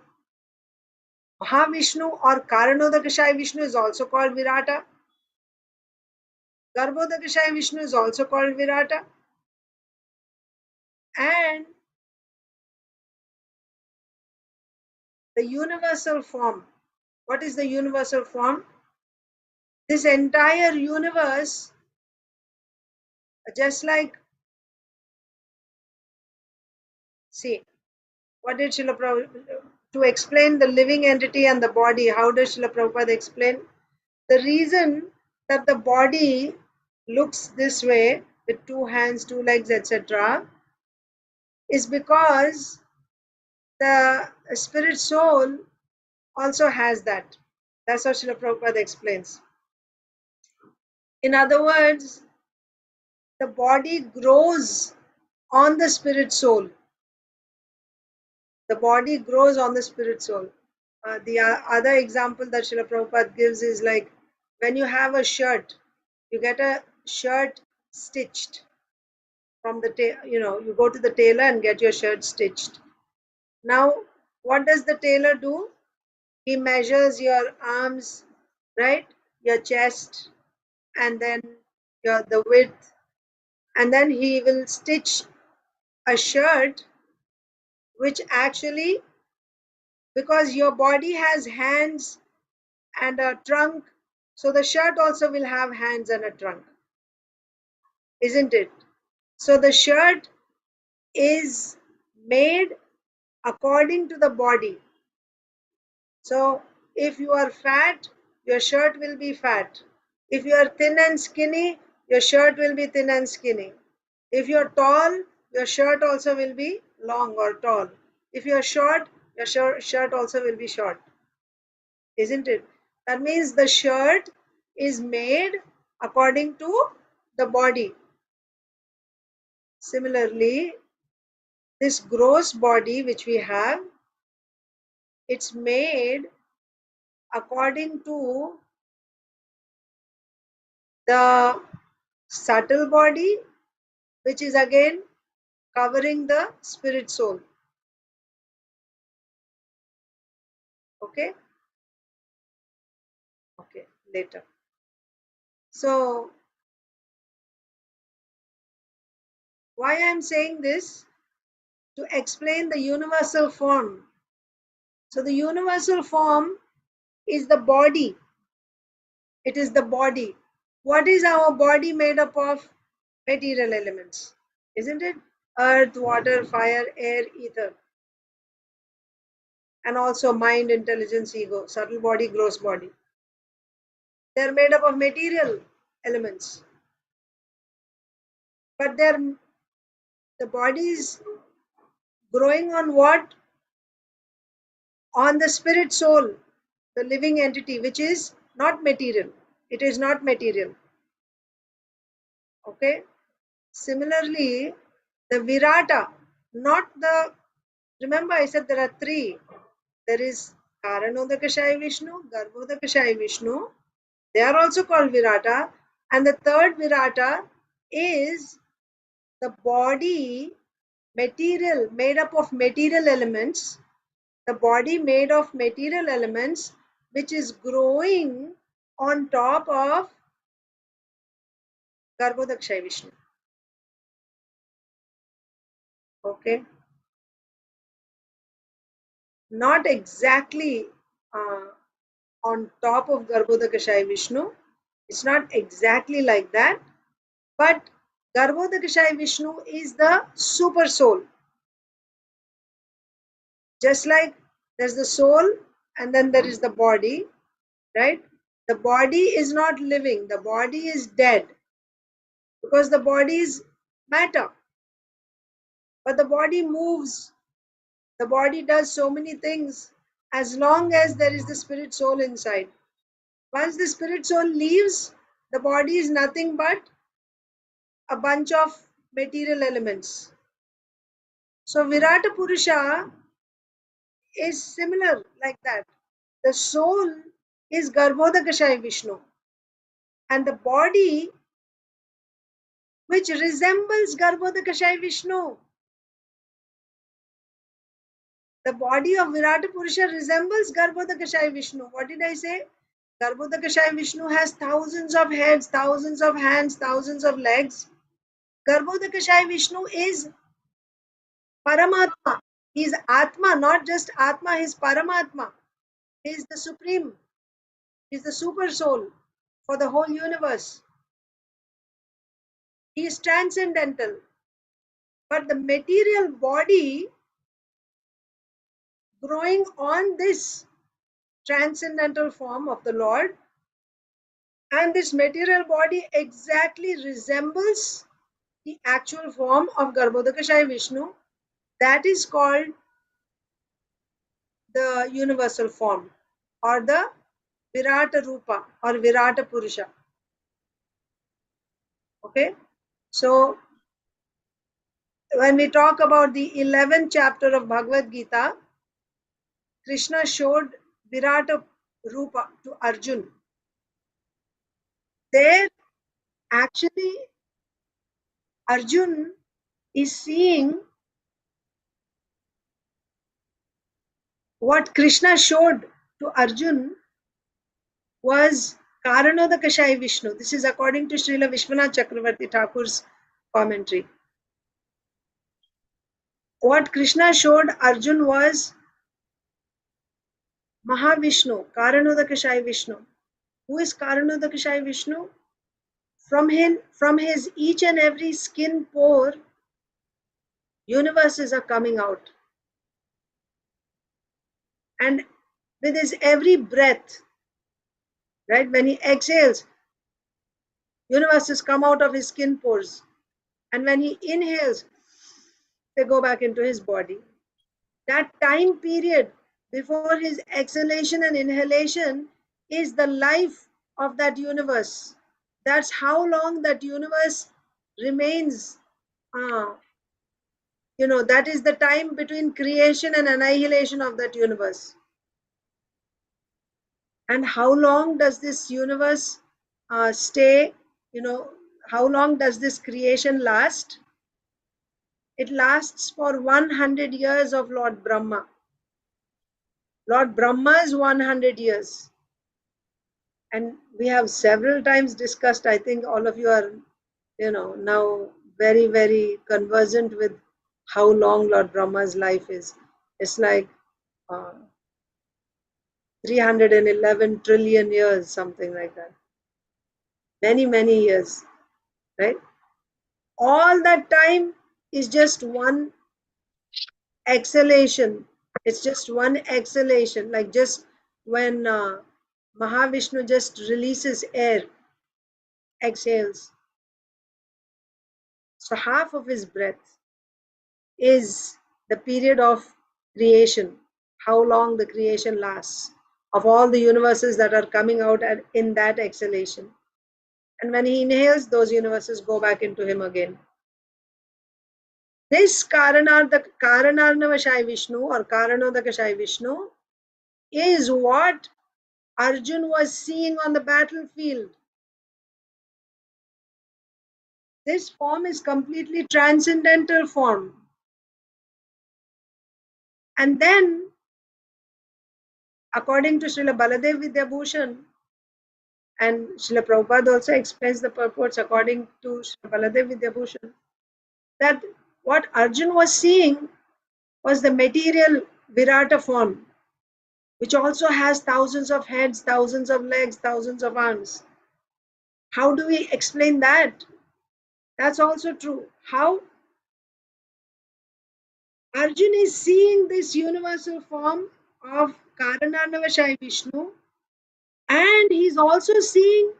Mahavishnu or Karanodakashaya Vishnu is also called Virata. Garbhodakashaya Vishnu is also called Virata. And the universal form. What is the universal form? This entire universe, just like, see, what did Srila Prabhupada, to explain the living entity and the body, how does Srila Prabhupada explain? The reason that the body looks this way with 2 hands, 2 legs, etc., is because the spirit soul also has that. That's what Srila Prabhupada explains. In other words, the body grows on the spirit soul. The body grows on the spirit soul. The other example that Srila Prabhupada gives is like when you have a shirt, you get a shirt stitched from the you go to the tailor and get your shirt stitched. Now, what does the tailor do? He measures your arms, right? Your chest, and then the width, and then he will stitch a shirt which actually, because your body has hands and a trunk, so the shirt also will have hands and a trunk, isn't it? So the shirt is made according to the body. So if you are fat, your shirt will be fat. If you are thin and skinny, your shirt will be thin and skinny. If you are tall, your shirt also will be long or tall. If you are short, your shirt also will be short. Isn't it? That means the shirt is made according to the body. Similarly, this gross body which we have, it's made according to the subtle body, which is again covering the spirit soul. Okay? Okay, later. So, why I am saying this? To explain the universal form. So, the universal form is the body. It is the body. What is our body made up of? Material elements. Isn't it? Earth, water, fire, air, ether. And also mind, intelligence, ego, subtle body, gross body. They are made up of material elements. But the body is growing on what? On the spirit soul, the living entity, which is not material. It is not material. Okay? Similarly, the Virata, not the, remember I said there are three. There is Karanodakashayi Vishnu, Garbhodakashayi Vishnu. They are also called Virata. And the third Virata is the body material made up of material elements, the body made of material elements which is growing on top of Garbhodakashayi Vishnu. Okay, not exactly on top of Garbhodakashayi Vishnu. It's not exactly like that, but Garbhodakashayi Vishnu is the super soul. Just like there's the soul and then there is the body, right? The body is not living, the body is dead because the body is matter. But the body moves, the body does so many things as long as there is the spirit soul inside. Once the spirit soul leaves, the body is nothing but a bunch of material elements. So Virata Purusha is similar like that. The soul is Garbhodakashayi Vishnu, and the body which resembles Garbhodakashayi Vishnu. The body of Virata Purusha resembles Garbhodakashayi Vishnu. What did I say? Garbhodakashayi Vishnu has thousands of heads, thousands of hands, thousands of legs. Garbhodakashayi Vishnu is Paramatma. He is Atma, not just Atma, he is Paramatma. He is the Supreme. He is the Super Soul for the whole universe. He is transcendental. But the material body growing on this transcendental form of the Lord, and this material body exactly resembles the actual form of Garbhodakashayi Vishnu. That is called the universal form or the Virata Rupa or Virata Purusha. Okay, so when we talk about the 11th chapter of Bhagavad Gita, Krishna showed Virata Rupa to Arjun, there actually Arjun is seeing what Krishna showed to Arjun was Karanodakashayi Vishnu. This is according to Srila Vishwanath Chakravarti Thakur's commentary. What Krishna showed Arjun was Mahavishnu, Karanodakashayi Vishnu. Who is Karanodakashayi Vishnu? From his each and every skin pore, universes are coming out. And with his every breath, right, when he exhales, universes come out of his skin pores. And when he inhales, they go back into his body. That time period before his exhalation and inhalation is the life of that universe. That's how long that universe remains. That is the time between creation and annihilation of that universe. And how long does this universe stay? How long does this creation last? It lasts for 100 years of Lord Brahma. Lord Brahma's 100 years. And we have several times discussed, I think all of you are, now very, very conversant with how long Lord Brahma's life is. It's like 311 trillion years, something like that. Many, many years, right? All that time is just one exhalation. It's just one exhalation, like just when Mahavishnu just releases air, exhales. So half of his breath is the period of creation, how long the creation lasts, of all the universes that are coming out in that exhalation. And when he inhales, those universes go back into him again. This Karanarnavashai Vishnu or Karanodakashai Vishnu is what Arjun was seeing on the battlefield. This form is completely transcendental form. And then, according to Srila Baladev Vidyabhushan, and Srila Prabhupada also explains the purports according to Srila Baladev Vidyabhushan, that what Arjun was seeing was the material Virata form, which also has thousands of heads, thousands of legs, thousands of arms. How do we explain that? That's also true. How? Arjun is seeing this universal form of Karanarnavashai Vishnu, and he's also seeing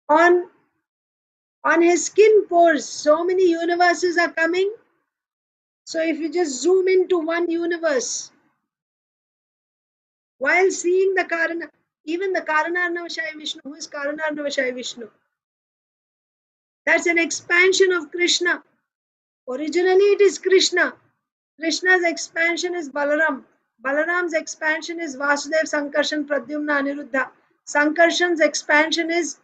on his skin pores, so many universes are coming. So if you just zoom into one universe, while seeing even the Karanarnavashai Vishnu, who is Karanarnavashai Vishnu? That's an expansion of Krishna. Originally it is Krishna. Krishna's expansion is Balaram. Balaram's expansion is Vasudev, Sankarshan, Pradyumna, Aniruddha. Sankarshan's expansion is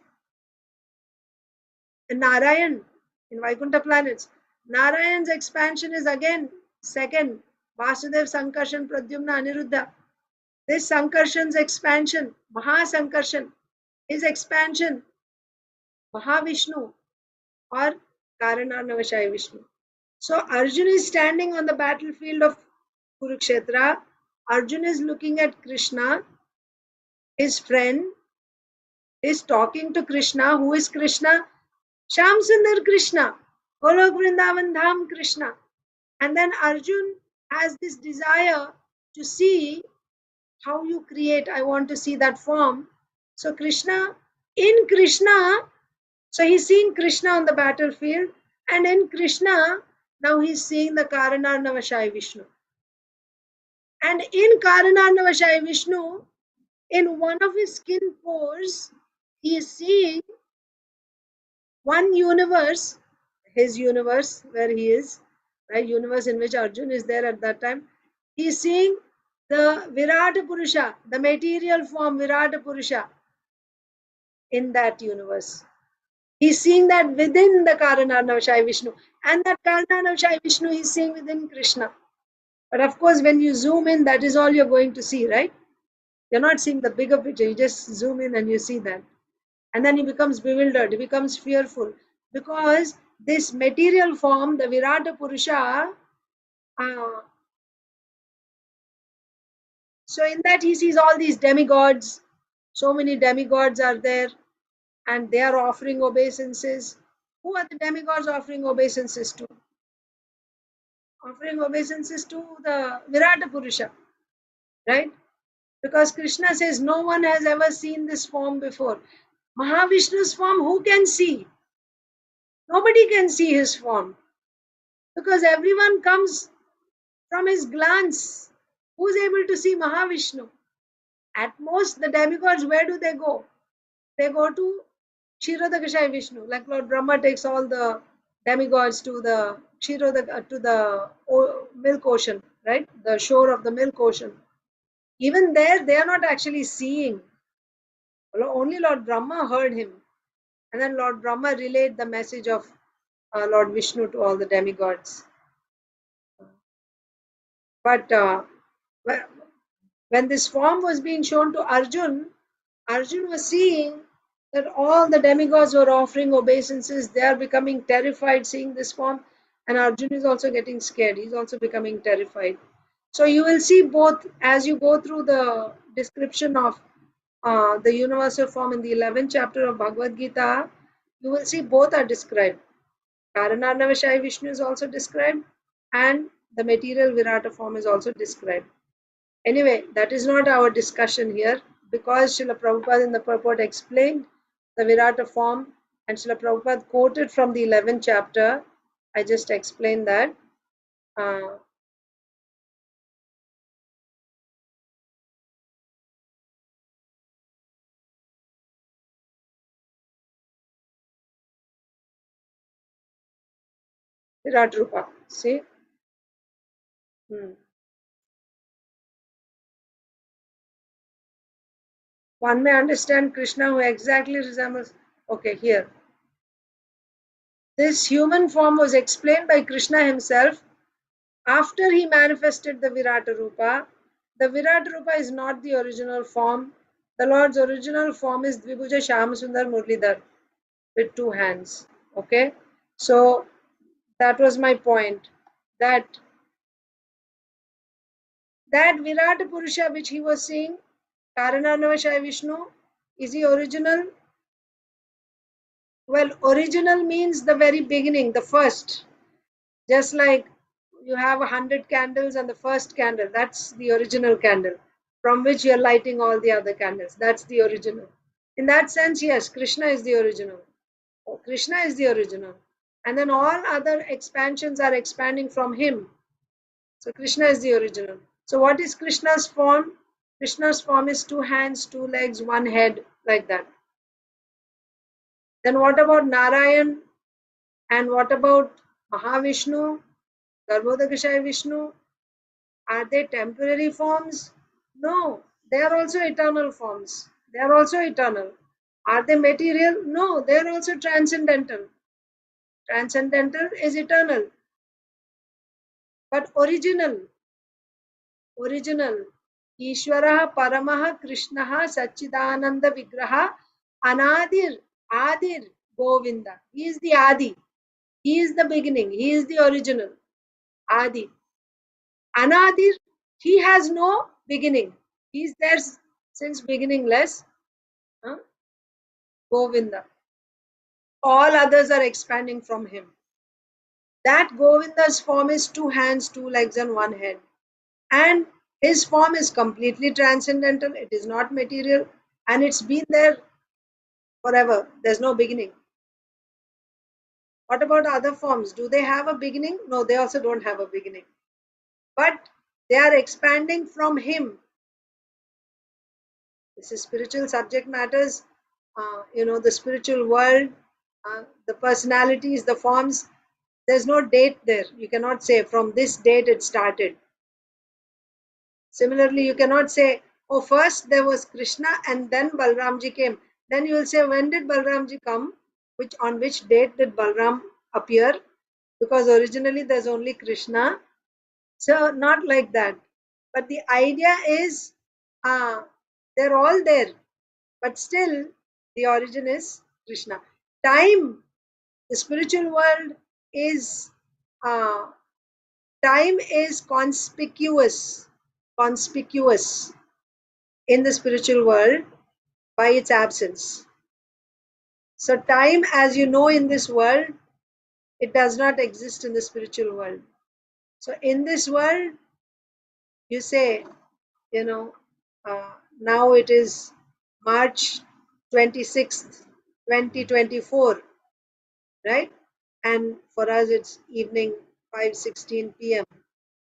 Narayan in Vaikuntha planets. Narayan's expansion is again second, Vasudev, Sankarshan, Pradyumna, Aniruddha. This Sankarshan's expansion, Mahasankarshan, his expansion, Mahavishnu or Karanarnavashai Vishnu. So Arjuna is standing on the battlefield of Kurukshetra. Arjuna is looking at Krishna, his friend, is talking to Krishna. Who is Krishna? Shyam Sundar Krishna, Golok Vrindavan Dham Krishna. And then Arjun has this desire to see how you create. I want to see that form. So in Krishna, so he's seeing Krishna on the battlefield, and in Krishna, now he's seeing the Karanarnavashai Vishnu. And in Karanarnavashai Vishnu, in one of his skin pores, he is seeing one universe, his universe where he is, right? Universe in which Arjun is there at that time. He is seeing the Virata Purusha, the material form Virata Purusha in that universe. He's seeing that within the Karanarnavashai Vishnu, and that Karanarnavashai Vishnu he's seeing within Krishna. But of course, when you zoom in, that is all you're going to see, right? You're not seeing the bigger picture. You just zoom in and you see that. And then he becomes bewildered, he becomes fearful. Because this material form, the Virata Purusha, so in that he sees all these demigods. So many demigods are there, and they are offering obeisances. Who are the demigods offering obeisances to? Offering obeisances to the Virata Purusha, right? Because Krishna says no one has ever seen this form before. Mahavishnu's form, who can see? Nobody can see his form, because everyone comes from his glance. Who's able to see Mahavishnu? At most, the demigods, where do they go? They go to Kshirodakashai Vishnu, like Lord Brahma takes all the demigods to the milk ocean, right? The shore of the milk ocean. Even there, they are not actually seeing. Only Lord Brahma heard him, and then Lord Brahma relayed the message of Lord Vishnu to all the demigods. But when this form was being shown to Arjun, Arjun was seeing that all the demigods were offering obeisances. They are becoming terrified seeing this form, and Arjun is also getting scared. He's also becoming terrified. So you will see both as you go through the description of the universal form in the 11th chapter of Bhagavad Gita. You will see both are described. Karanarnavashai Vishnu is also described, and the material Virata form is also described. Anyway, that is not our discussion here, because Srila Prabhupada in the purport explained the Virata form, and Srila Prabhupada quoted from the 11th chapter. I just explained that. Virat Rupa, see? One may understand Krishna who exactly resembles. Okay, here. This human form was explained by Krishna himself after he manifested the Virata Rupa. The Virata Rupa is not the original form. The Lord's original form is Dvibhuja Shyamasundar Murlidhar with two hands. Okay, so that was my point. That Virata Purusha which he was seeing, Karanarnavashai Vishnu, is he original? Well, original means the very beginning, the first. Just like you have 100 candles and the first candle, that's the original candle from which you're lighting all the other candles. That's the original. In that sense, yes, Krishna is the original. Krishna is the original. And then all other expansions are expanding from him. So Krishna is the original. So what is Krishna's form? Krishna's form is 2 hands, 2 legs, 1 head, like that. Then what about Narayan? And what about Mahavishnu? Garbhodakashaya Vishnu? Are they temporary forms? No, they are also eternal forms. They are also eternal. Are they material? No, they are also transcendental. Transcendental is eternal. But original. Ishwaraha Paramaha Krishnaha Satchidananda Vigraha Anadir Adir Govinda. He is the Adi. He is the beginning. He is the original. Adi. Anadir, he has no beginning. He is there since beginningless. Govinda. All others are expanding from him. That Govinda's form is 2 hands, 2 legs, and 1 head. And his form is completely transcendental. It is not material. And it's been there forever. There's no beginning. What about other forms? Do they have a beginning? No, they also don't have a beginning. But they are expanding from him. This is spiritual subject matters, the spiritual world, the personalities, the forms. There's no date there. You cannot say from this date it started. Similarly, you cannot say, oh, first there was Krishna and then Balramji came. Then you will say, when did Balramji come? On which date did Balram appear? Because originally there's only Krishna. So not like that. But the idea is, they're all there, but still the origin is Krishna. Time, the spiritual world is, time is conspicuous in the spiritual world by its absence. So time, as you know, in this world, it does not exist in the spiritual world. So in this world, you say, you know, now it is March 26th, 2024, right? And for us, it's evening 5:16 p.m.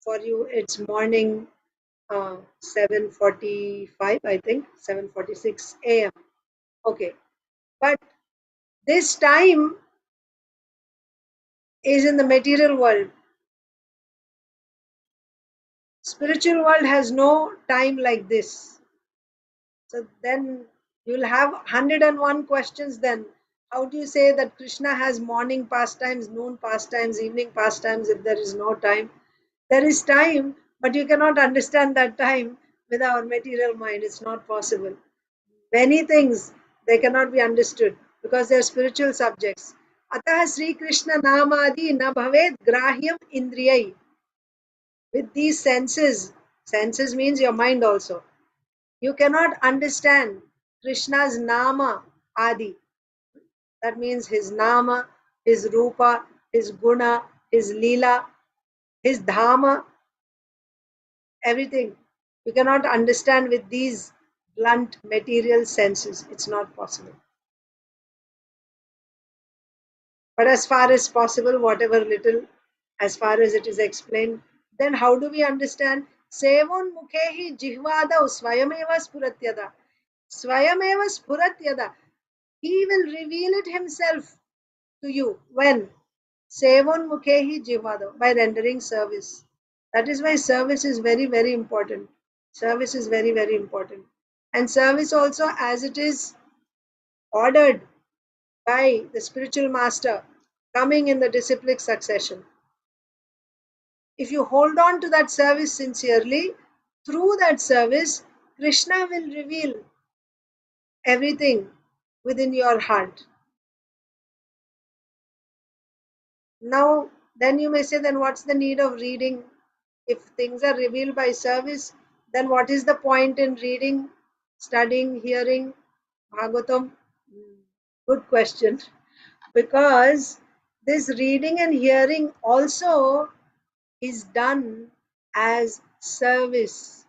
For you, it's morning 7:45, I think, 7:46 a.m. Okay, but this time is in the material world. Spiritual world has no time like this. So then you'll have 101 questions then. How do you say that Krishna has morning pastimes, noon pastimes, evening pastimes if there is no time? There is time, but you cannot understand that time with our material mind. It's not possible. Many things, they cannot be understood because they are spiritual subjects. Atah Sri Krishna Namadi na bhavet grahyam indriyai. With these senses, senses means your mind also, you cannot understand Krishna's Nama Adi. That means his Nama, his Rupa, his Guna, his Leela, his Dhama, everything. You cannot understand with these blunt material senses. It's not possible. But as far as possible, whatever little, as far as it is explained, then how do we understand? Sevon mukhehi jihvadau swayameva spuratyada. Swayameva spuratyada. He will reveal it himself to you. When? Sevon mukhehi jihvadau. By rendering service. That is why service is very, very important. Service is very, very important. And service also, as it is ordered by the spiritual master, coming in the disciplic succession. If you hold on to that service sincerely, through that service, Krishna will reveal everything within your heart. Now, then you may say, then what's the need of reading? If things are revealed by service, then what is the point in reading, studying, hearing Bhagavatam? Good question. Because this reading and hearing also is done as service.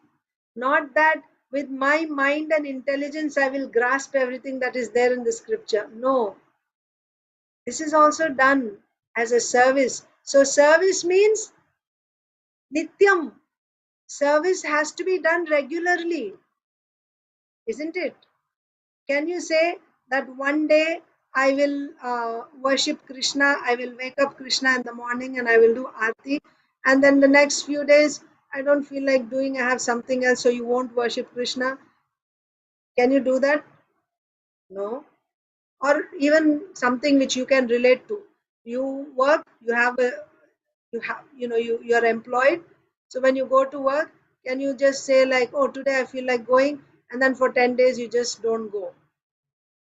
Not that with my mind and intelligence I will grasp everything that is there in the scripture. No. This is also done as a service. So service means nityam. Service has to be done regularly, isn't it? Can you say that one day I will worship Krishna, I will wake up Krishna in the morning and I will do Aarti, and then the next few days I don't feel like doing, I have something else, so you won't worship Krishna? Can you do that? No. Or even something which you can relate to. You work, you're employed. So when you go to work, can you just say like, oh, today I feel like going, and then for 10 days you just don't go?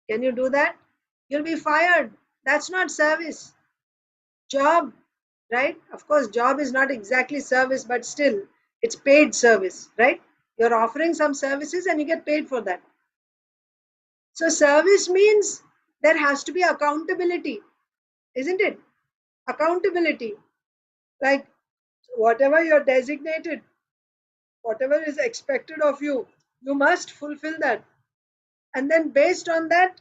Can you do that? You'll be fired. That's not service. Job, right? Of course, job is not exactly service, but still, it's paid service, right? You're offering some services and you get paid for that. So service means there has to be accountability, isn't it? Accountability. Like whatever you're designated, whatever is expected of you, you must fulfill that. And then based on that,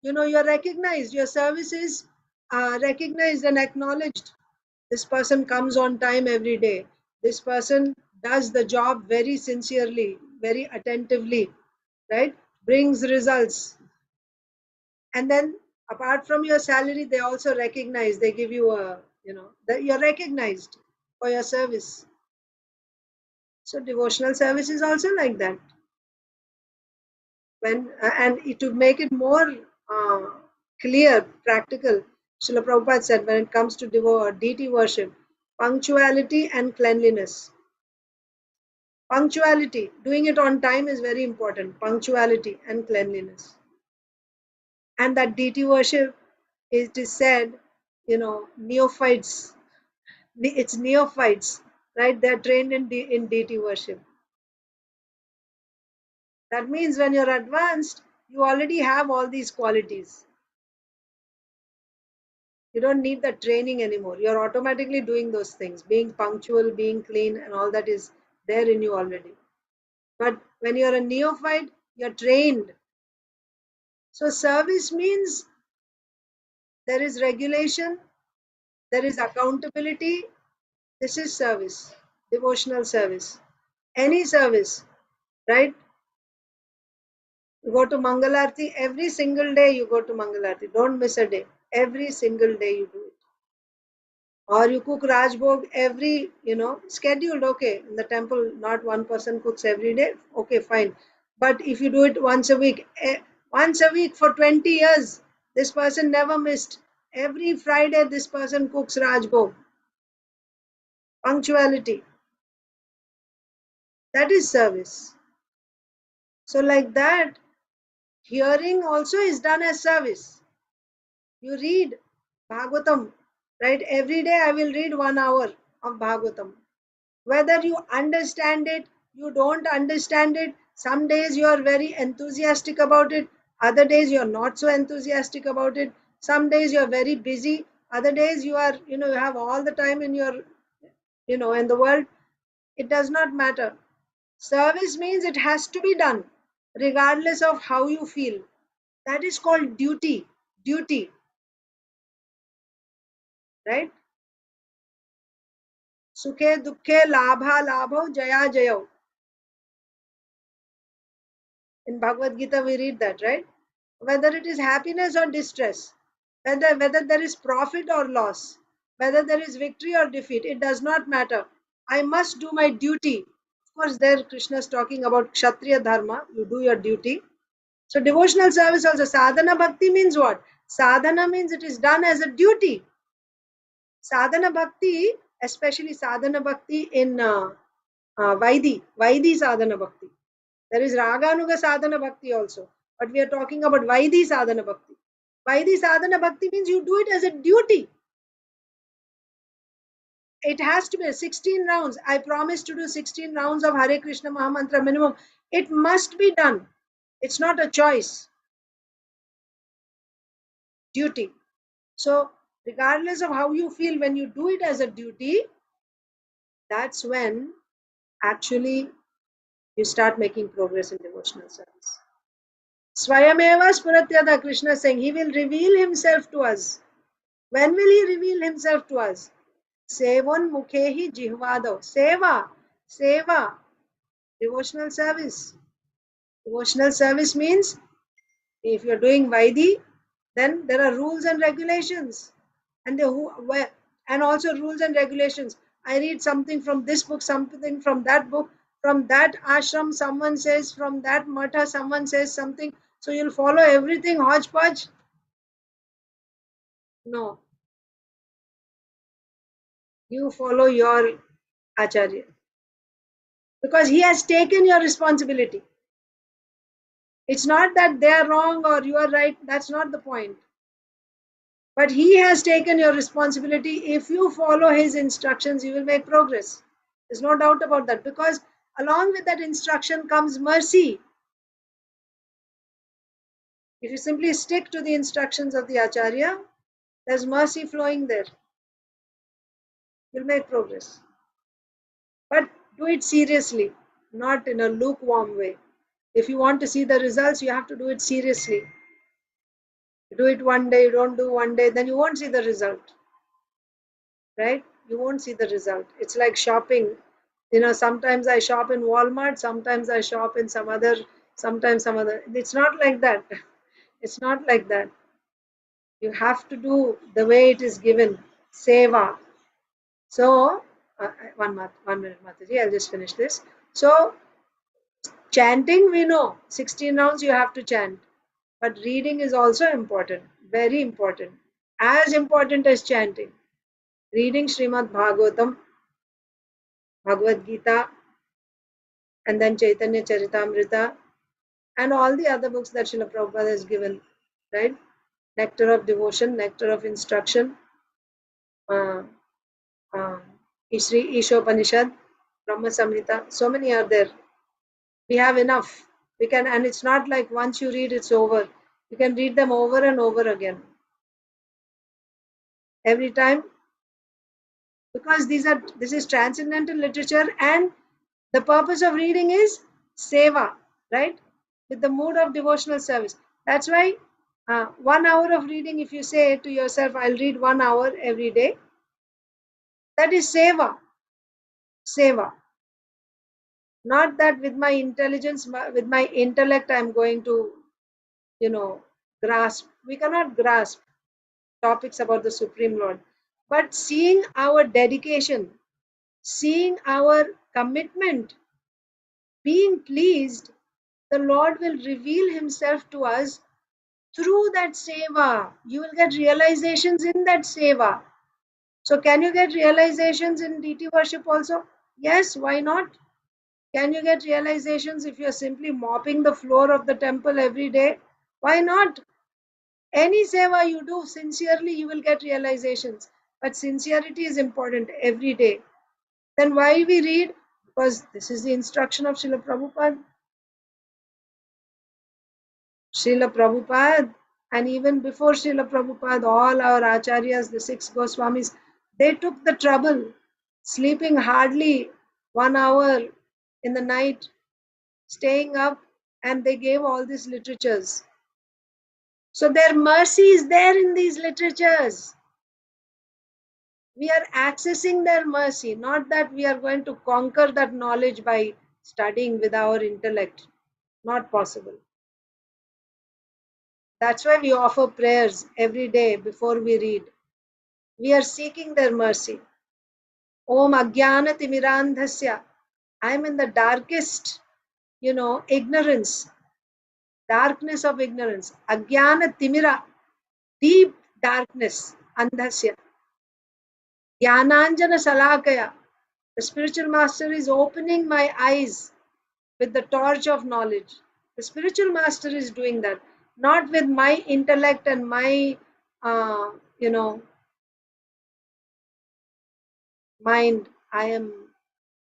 you're recognized, your service is recognized and acknowledged. This person comes on time every day. This person does the job very sincerely, very attentively, right? Brings results. And then apart from your salary, they also recognize, they give you that you're recognized for your service. So devotional service is also like that. And to make it more clear, practical, Srila Prabhupada said when it comes to deity worship, punctuality and cleanliness. Punctuality, doing it on time is very important. Punctuality and cleanliness. And that deity worship, it is said, neophytes. It's neophytes, right? They're trained in deity worship. That means when you're advanced, you already have all these qualities. You don't need the training anymore. You're automatically doing those things. Being punctual, being clean, and all that is there in you already. But when you're a neophyte, you're trained. So service means there is regulation, there is accountability. This is service, devotional service. Any service, right? You go to Mangalarti every single day, you go to Mangalarti. Don't miss a day. Every single day you do it. Or you cook Rajbhog every, scheduled, okay. In the temple, not one person cooks every day. Okay, fine. But if you do it once a week for 20 years, this person never missed. Every Friday, this person cooks Rajbhog. Punctuality. That is service. So like that, hearing also is done as service. You read Bhagavatam, right? Every day I will read 1 hour of Bhagavatam. Whether you understand it, you don't understand it, some days you are very enthusiastic about it, other days you are not so enthusiastic about it, some days you are very busy, other days you are, you have all the time in your, in the world. It does not matter. Service means it has to be done, regardless of how you feel. That is called duty. Duty. Right? Sukhe dukhe labha labho jaya jayo. In Bhagavad Gita we read that, right? Whether it is happiness or distress, whether there is profit or loss, whether there is victory or defeat, it does not matter. I must do my duty. Of course, there Krishna is talking about Kshatriya Dharma. You do your duty. So devotional service also. Sadhana Bhakti means what? Sadhana means it is done as a duty. Sadhana Bhakti, especially Sadhana Bhakti in Vaidhi Sadhana Bhakti. There is Raganuga Sadhana Bhakti also. But we are talking about Vaidhi Sadhana Bhakti. Vaidhi Sadhana Bhakti means you do it as a duty. It has to be 16 rounds. I promise to do 16 rounds of Hare Krishna Mahamantra minimum. It must be done. It's not a choice. Duty. So, regardless of how you feel when you do it as a duty, that's when actually you start making progress in devotional service. Swayameva Spuratyada, Krishna is saying, he will reveal himself to us. When will he reveal himself to us? Sevon mukhehi jihvado. Seva, devotional service. Devotional service means if you're doing Vaidhi, then there are rules and regulations. And also rules and regulations. I read something from this book, something from that book, from that ashram someone says, from that matha someone says something. So you'll follow everything hodgepodge? No. You follow your acharya. Because he has taken your responsibility. It's not that they are wrong or you are right. That's not the point. But he has taken your responsibility. If you follow his instructions, you will make progress. There's no doubt about that. Because along with that instruction comes mercy. If you simply stick to the instructions of the acharya, there's mercy flowing there. You'll make progress. But do it seriously, not in a lukewarm way. If you want to see the results, you have to do it seriously. You do it one day, you don't do one day, then you won't see the result. Right? You won't see the result. It's like shopping. Sometimes I shop in Walmart, sometimes I shop in sometimes some other. It's not like that. It's not like that. You have to do the way it is given. Seva. So, One minute, Mataji, I'll just finish this. So, chanting, we know 16 rounds you have to chant, but reading is also important, very important, as important as chanting. Reading Srimad Bhagavatam, Bhagavad Gita, and then Chaitanya Charitamrita, and all the other books that Srila Prabhupada has given, right? Nectar of Devotion, Nectar of Instruction, uh, Ishopanishad, Brahma Samhita, so many are there. We have enough. We can, and it's not like once you read, it's over. You can read them over and over again. Every time, because this is transcendental literature, and the purpose of reading is seva, right? With the mood of devotional service. That's why 1 hour of reading, if you say to yourself, I'll read 1 hour every day, that is seva. Seva. Not that with my intelligence, with my intellect, I'm going to, grasp. We cannot grasp topics about the Supreme Lord. But seeing our dedication, seeing our commitment, being pleased, the Lord will reveal Himself to us through that seva. You will get realizations in that seva. So, can you get realizations in deity worship also? Yes, why not? Can you get realizations if you're simply mopping the floor of the temple every day? Why not? Any seva you do sincerely, you will get realizations. But sincerity is important every day. Then why we read? Because this is the instruction of Srila Prabhupada. Srila Prabhupada, and even before Srila Prabhupada, all our acharyas, the 6 Goswamis, they took the trouble, sleeping hardly 1 hour in the night, staying up, and they gave all these literatures. So their mercy is there in these literatures. We are accessing their mercy, not that we are going to conquer that knowledge by studying with our intellect. Not possible. That's why we offer prayers every day before we read. We are seeking their mercy. Om Ajnana Timirandhasya. I am in the darkest, ignorance, darkness of ignorance. Ajnana Timira, deep darkness, Andhasya. Jnananjana Salakaya. The spiritual master is opening my eyes with the torch of knowledge. The spiritual master is doing that, not with my intellect and my, mind. I am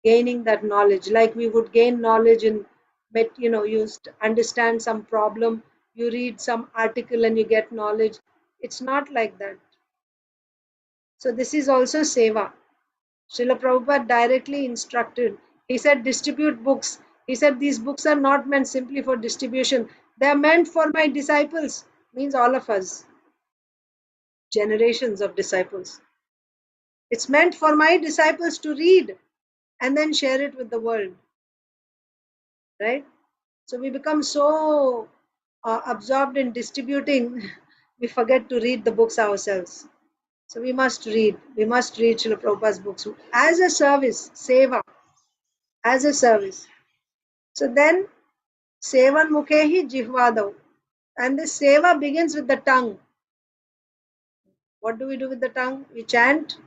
gaining that knowledge, like we would gain knowledge in, you understand some problem, you read some article and you get knowledge. It's not like that. So this is also seva. Srila Prabhupada directly instructed. He said, distribute books. He said, these books are not meant simply for distribution. They are meant for my disciples. Means all of us. Generations of disciples. It's meant for my disciples to read and then share it with the world. Right? So we become so absorbed in distributing, we forget to read the books ourselves. So we must read. We must read Srila Prabhupada's books as a service, seva, as a service. So then, sevan mukhehi jihvadav. And this seva begins with the tongue. What do we do with the tongue? We chant,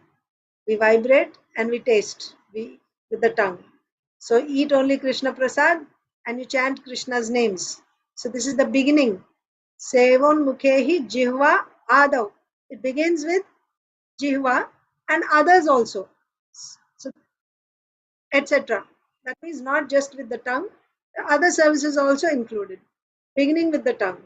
we vibrate, and we taste with the tongue. So eat only Krishna Prasad and you chant Krishna's names. So this is the beginning. Sevon mukhehi jihva adav. It begins with jihva and others also. So, etc. That means not just with the tongue, the other services also included, beginning with the tongue.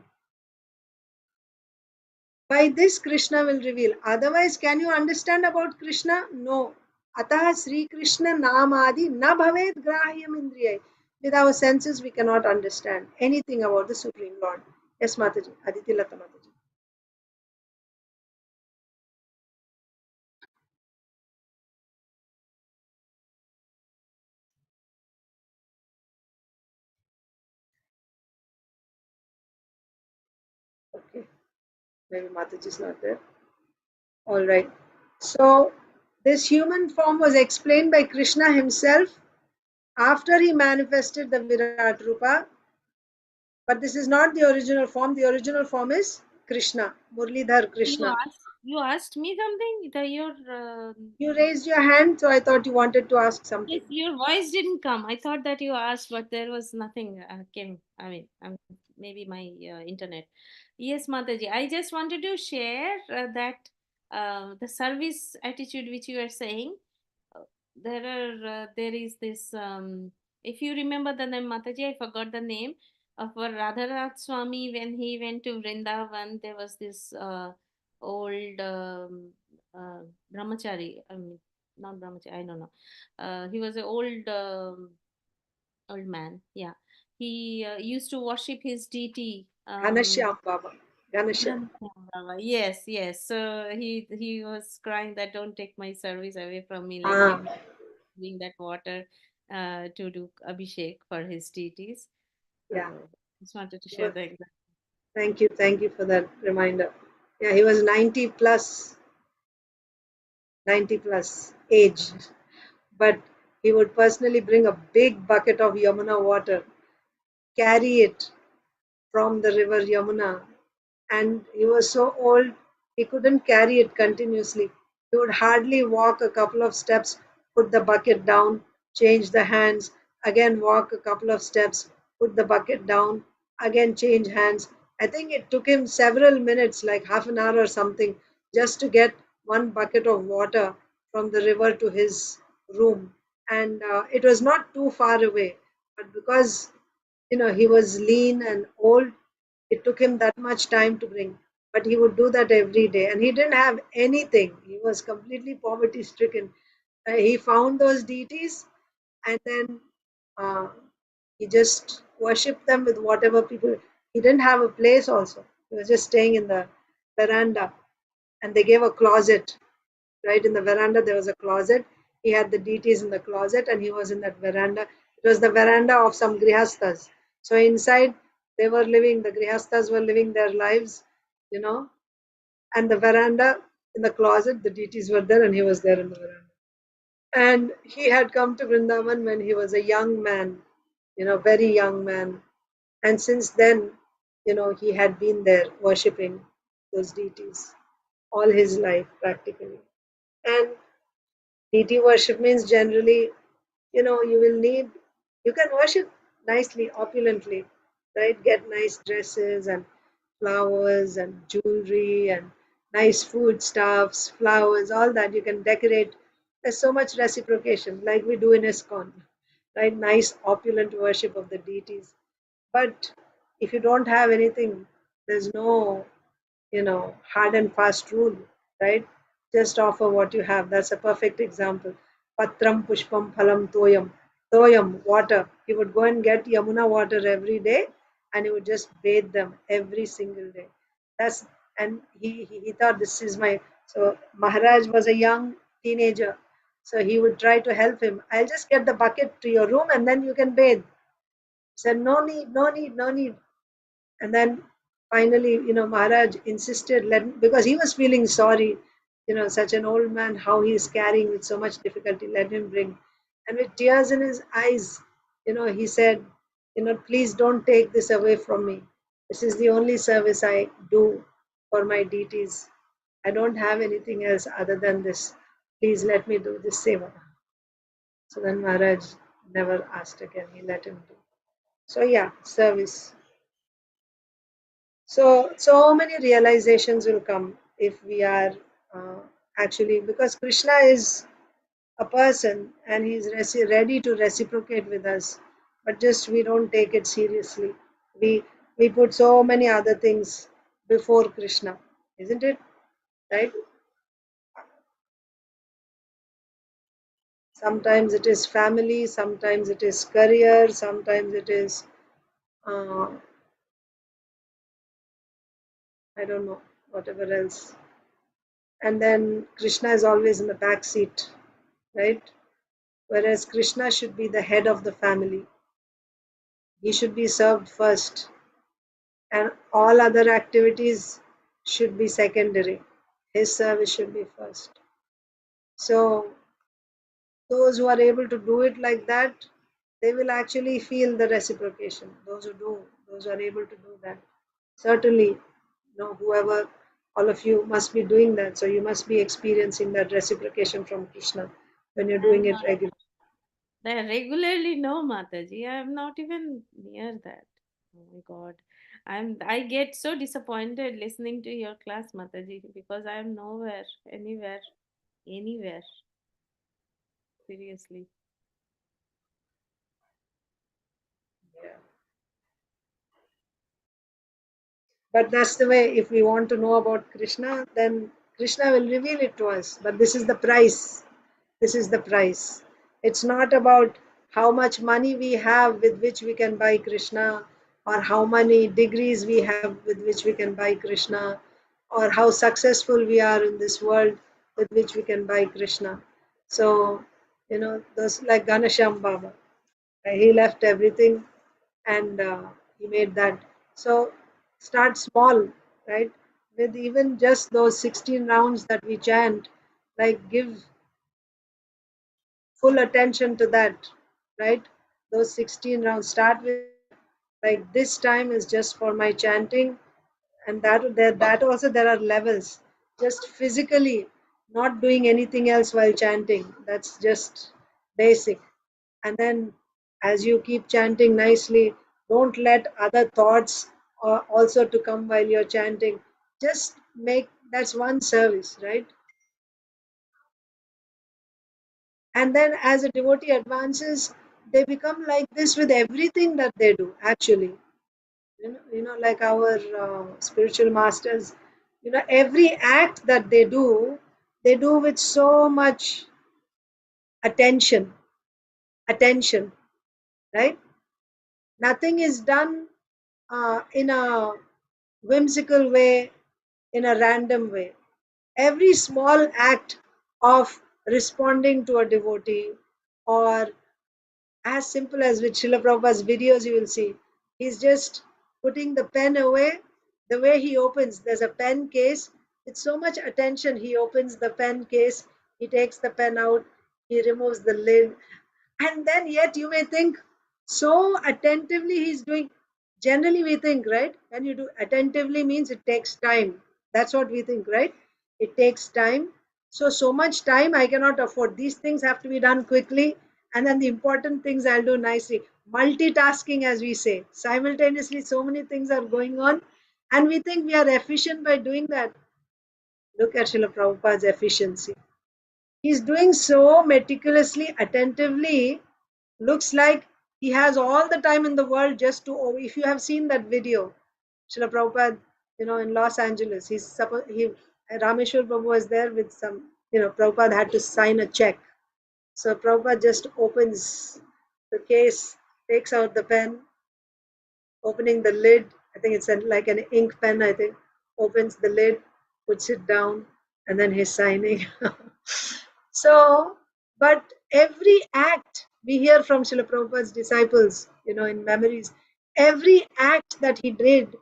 By this Krishna will reveal. Otherwise, can you understand about Krishna? No. Ataha Sri Krishna Namadi na bhaved grahyam indriyai. With our senses, we cannot understand anything about the Supreme Lord. Yes, Mataji. Aditi Lata Mataji. Okay. Maybe Mataji is not there. All right. So This human form was explained by Krishna himself after he manifested the Virat Rupa. But this is not the original form. The original form is Krishna, Murlidhar Krishna. You asked me something. You raised your hand, so I thought you wanted to ask something. Yes, your voice didn't come. I thought that you asked, but there was nothing came. I mean, maybe my internet. Yes, Mataji. I just wanted to share that the service attitude which you are saying. uh, there is this. If you remember the name Mataji, I forgot the name of Radhanath Swami when he went to Vrindavan. There was this old brahmachari. I mean, not brahmachari. I don't know. He was an old man. Yeah, he used to worship his deity. Ghanashyam Baba. Ghanashyam. Baba. Yes, yes. So he was crying that don't take my service away from me. Let Ah, me bring that water to do abhishek for his deities. yeah. So just wanted to share that. Thank you for that reminder. Yeah, he was 90 plus age, but he would personally bring a big bucket of Yamuna water, carry it from the river Yamuna, and he was so old he couldn't carry it continuously. He would hardly walk a couple of steps, put the bucket down, change the hands, again walk a couple of steps, put the bucket down, again change hands. I think it took him several minutes, like half an hour or something, just to get one bucket of water from the river to his room. And it was not too far away, but because he was lean and old, it took him that much time to bring. But he would do that every day, and he didn't have anything. He was completely poverty stricken. He found those deities, and then uh, he just worshipped them with whatever people. He didn't have a place also. He was just staying in the veranda, and they gave a closet. Right in the veranda, there was a closet. He had the deities in the closet, and he was in that veranda. It was the veranda of some grihasthas. So inside, the grihasthas were living their lives, you know, and the veranda in the closet, the deities were there, and he was there in the veranda. And he had come to Vrindavan when he was a young man, very young man. And since then, he had been there worshipping those deities all his life practically. And deity worship means generally, you can worship nicely, opulently, right? Get nice dresses and flowers and jewelry and nice food stuffs, flowers, all that you can decorate. There's so much reciprocation, like we do in ISKCON, right? Nice, opulent worship of the deities. But if you don't have anything, there's no hard and fast rule, right? Just offer what you have. That's a perfect example. Patram pushpam phalam toyam. Toyam, water. He would go and get Yamuna water every day, and he would just bathe them every single day. That's and he thought this is my so Maharaj was a young teenager. So he would try to help him. I'll just get the bucket to your room and then you can bathe. He said, no need, no need, no need. And then finally, Maharaj insisted, because he was feeling sorry, such an old man, how he is carrying with so much difficulty, let him bring. And with tears in his eyes, he said, please don't take this away from me. This is the only service I do for my deities. I don't have anything else other than this. Please let me do this seva. So then Maharaj never asked again. He let him do. So yeah, service. So many realizations will come if we are uh, actually, because Krishna is a person and he's ready to reciprocate with us, but just we don't take it seriously. We put so many other things before Krishna, isn't it? Right? Sometimes it is family, sometimes it is career, sometimes it is uh, I don't know, whatever else. And then Krishna is always in the back seat, right? Whereas Krishna should be the head of the family. He should be served first, and all other activities should be secondary. His service should be first. So those who are able to do it like that, they will actually feel the reciprocation. Those who are able to do that, certainly, whoever, all of you must be doing that. So you must be experiencing that reciprocation from Krishna when you're doing it regularly. Regularly, no, Mataji. I'm not even near that. Oh my God. I get so disappointed listening to your class, Mataji, because I'm nowhere, anywhere. Seriously. Yeah. But that's the way. If we want to know about Krishna, then Krishna will reveal it to us. But this is the price. This is the price. It's not about how much money we have with which we can buy Krishna, or how many degrees we have with which we can buy Krishna, or how successful we are in this world with which we can buy Krishna. So, those like Ganesham Baba, he left everything and he made that. So start small, right? With even just those 16 rounds that we chant, like give full attention to that, right? Those 16 rounds, start with that. Like this time is just for my chanting, and that also there are levels. Just physically not doing anything else while chanting. That's just basic. And then as you keep chanting nicely, don't let other thoughts also to come while you're chanting. Just make that's one service, right? And then as a devotee advances, they become like this with everything that they do, actually. Like our spiritual masters, every act that they do with so much attention, attention, right? Nothing is done in a whimsical way, in a random way. Every small act of responding to a devotee, or as simple as with Srila Prabhupada's videos, you will see he's just putting the pen away. The way he opens, there's a pen case. With so much attention, he opens the pen case, he takes the pen out, he removes the lid, and then yet you may think so attentively he's doing. Generally, we think, right? When you do attentively means it takes time. That's what we think, right? It takes time. So much time I cannot afford. These things have to be done quickly, and then the important things I'll do nicely. Multitasking, as we say, simultaneously, so many things are going on, and we think we are efficient by doing that. Look at Srila Prabhupada's efficiency. He's doing so meticulously, attentively, looks like he has all the time in the world just to. If you have seen that video, Srila Prabhupada, in Los Angeles, Rameshwar Prabhu was there with some, Prabhupada had to sign a check. So Prabhupada just opens the case, takes out the pen, opening the lid. I think it's like an ink pen, I think. Opens the lid, puts it down, and then he's signing. So, but every act we hear from Srila Prabhupada's disciples, in memories, every act that he did,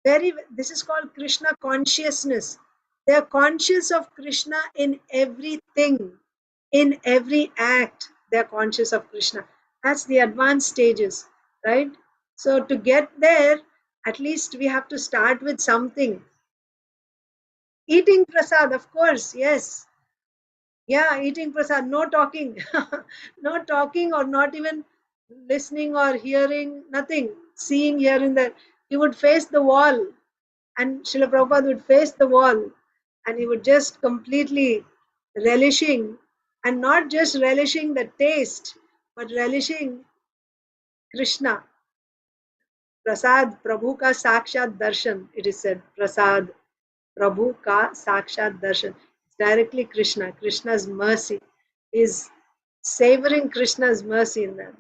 this is called Krishna consciousness. They are conscious of Krishna in everything, in every act. They are conscious of Krishna. That's the advanced stages, right? So to get there, at least we have to start with something. Eating prasad, of course, yes. Yeah, eating prasad, no talking. No talking, or not even listening or hearing, nothing. Seeing here and there. He would face the wall, and Srila Prabhupada would face the wall, and he would just completely relishing, and not just relishing the taste, but relishing Krishna. Prasad, Prabhu ka sakshat darshan, it is said. Prasad, Prabhu ka sakshat darshan. It's directly Krishna. Krishna's mercy is savoring Krishna's mercy in that.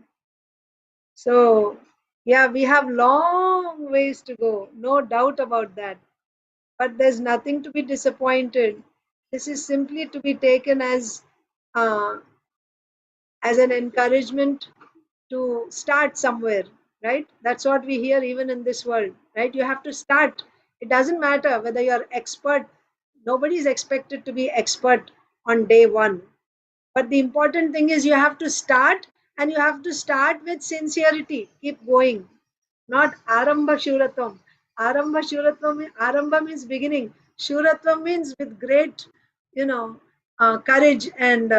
So, yeah, we have long ways to go, no doubt about that. But there's nothing to be disappointed. This is simply to be taken uh, as an encouragement to start somewhere, right? That's what we hear even in this world, right? You have to start. It doesn't matter whether you're expert. Nobody is expected to be expert on day one. But the important thing is you have to start, and you have to start with sincerity. Keep going. Not Arambha Shuratvam. Arambha means beginning. Shuratvam means with great, courage and,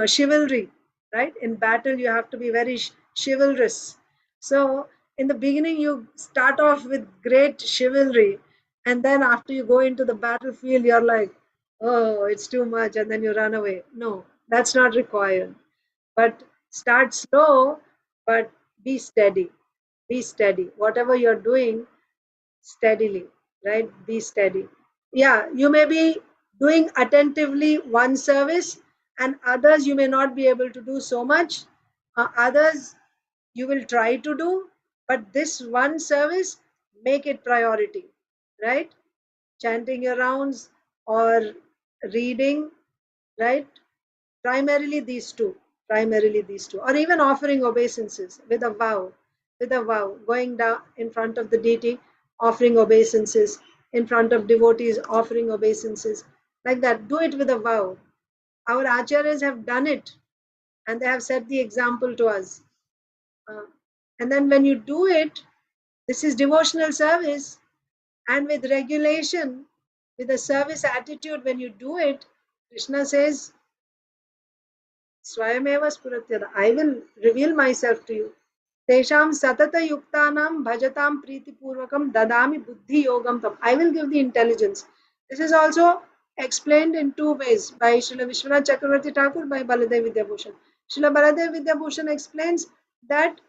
chivalry, right? In battle, you have to be very chivalrous. So, in the beginning, you start off with great chivalry, and then after you go into the battlefield, you're like, oh, it's too much, and then you run away. No, that's not required. But start slow, but be steady. Be steady. Whatever you're doing, steadily, right? Be steady. Yeah, you may be doing attentively one service, and others you may not be able to do so much. Others you will try to do, but this one service, make it priority, right? Chanting your rounds or reading, right? Primarily these two, or even offering obeisances with a vow, going down in front of the deity, offering obeisances, in front of devotees, offering obeisances, like that. Do it with a vow. Our acharyas have done it, and they have set the example to us. And then when you do it, this is devotional service, and with regulation, with a service attitude, when you do it, Krishna says, Swayameva Spuratyada, I will reveal myself to you. Tesham satata yuktanam bhajatam priti purvakam dadami buddhi yogam tam. I will give the intelligence. This is also explained in two ways by Srila Vishwanath Chakravarti Thakur, by Baladev Vidyabhushan. Srila Baladev Vidyabhushan explains that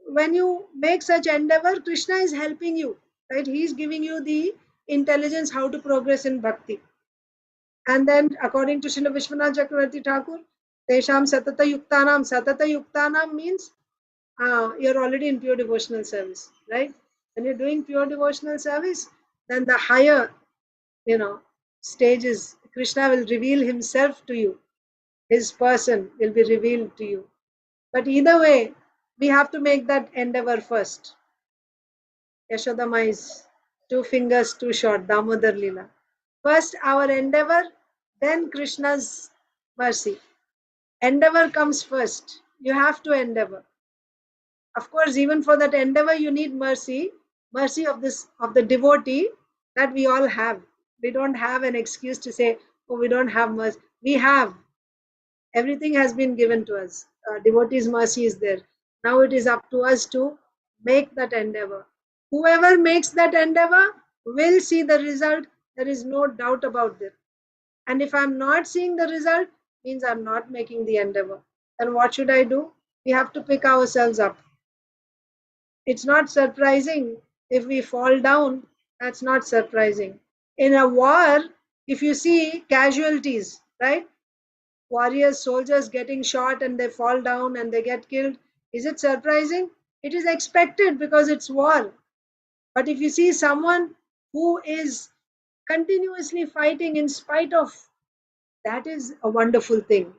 when you make such endeavor, Krishna is helping you, right? He is giving you the intelligence how to progress in bhakti. And then, according to Srila Vishwanath Chakravarti Thakur, Tesham Satata Yuktanam means you're already in pure devotional service, right? When you're doing pure devotional service, then the higher, stages, Krishna will reveal himself to you. His person will be revealed to you. But either way, we have to make that endeavor first. Yashodama is 2 fingers too short, Damodar Lila. First our endeavor, then Krishna's mercy. Endeavor comes first. You have to endeavor. Of course, even for that endeavor, you need mercy of the devotee that we all have. We don't have an excuse to say, oh, we don't have mercy. We have. Everything has been given to us. Devotee's mercy is there. Now it is up to us to make that endeavor. Whoever makes that endeavor will see the result. There is no doubt about it. And if I'm not seeing the result, means I'm not making the endeavor. Then what should I do? We have to pick ourselves up. It's not surprising if we fall down. That's not surprising. In a war, if you see casualties, right? Warriors, soldiers getting shot and they fall down and they get killed. Is it surprising? It is expected because it's war. But if you see someone who is continuously fighting in spite of, that is a wonderful thing.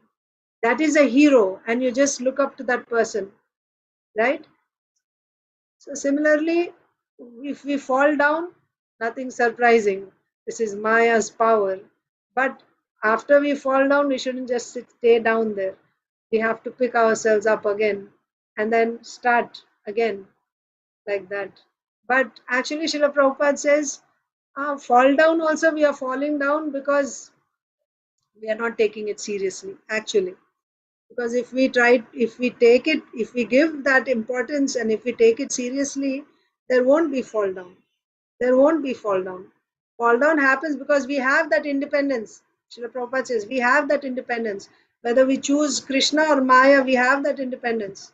That is a hero, and you just look up to that person, right? So similarly, if we fall down, nothing surprising. This is Maya's power. But after we fall down, we shouldn't just stay down there. We have to pick ourselves up again and then start again, like that. But actually, Srila Prabhupada says, fall down also, we are falling down because we are not taking it seriously, actually. Because if we give that importance, and if we take it seriously, there won't be fall down. Fall down happens because we have that independence. Srila Prabhupada says we have that independence. Whether we choose Krishna or Maya, we have that independence.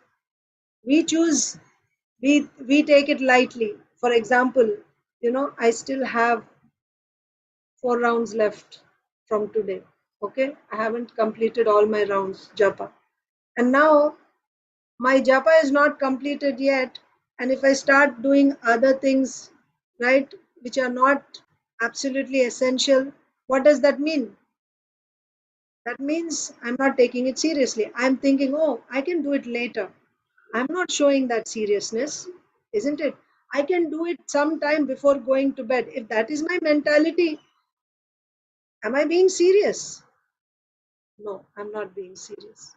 We choose, we take it lightly. For example, I still have 4 rounds left from today. Okay, I haven't completed all my rounds japa, and now my japa is not completed yet. And if I start doing other things, right, which are not absolutely essential, what does that mean? That means I'm not taking it seriously. I'm thinking, oh, I can do it later. I'm not showing that seriousness, isn't it? I can do it sometime before going to bed. If that is my mentality, am I being serious? No, I'm not being serious.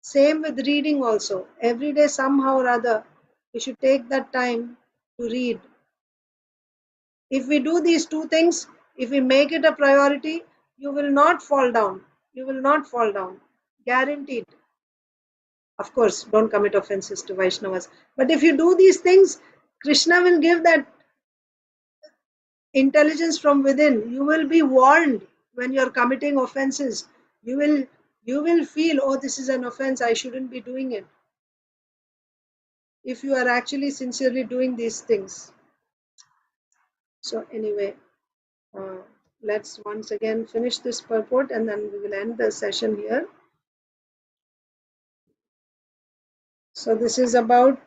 Same with reading also. Every day, somehow or other, we should take that time to read. If we do these two things, if we make it a priority, you will not fall down. You will not fall down. Guaranteed. Of course, don't commit offenses to Vaishnavas. But if you do these things, Krishna will give that intelligence from within. You will be warned when you're committing offenses. You will feel, oh, this is an offense, I shouldn't be doing it. If you are actually sincerely doing these things. So anyway, let's once again finish this purport and then we will end the session here. So this is about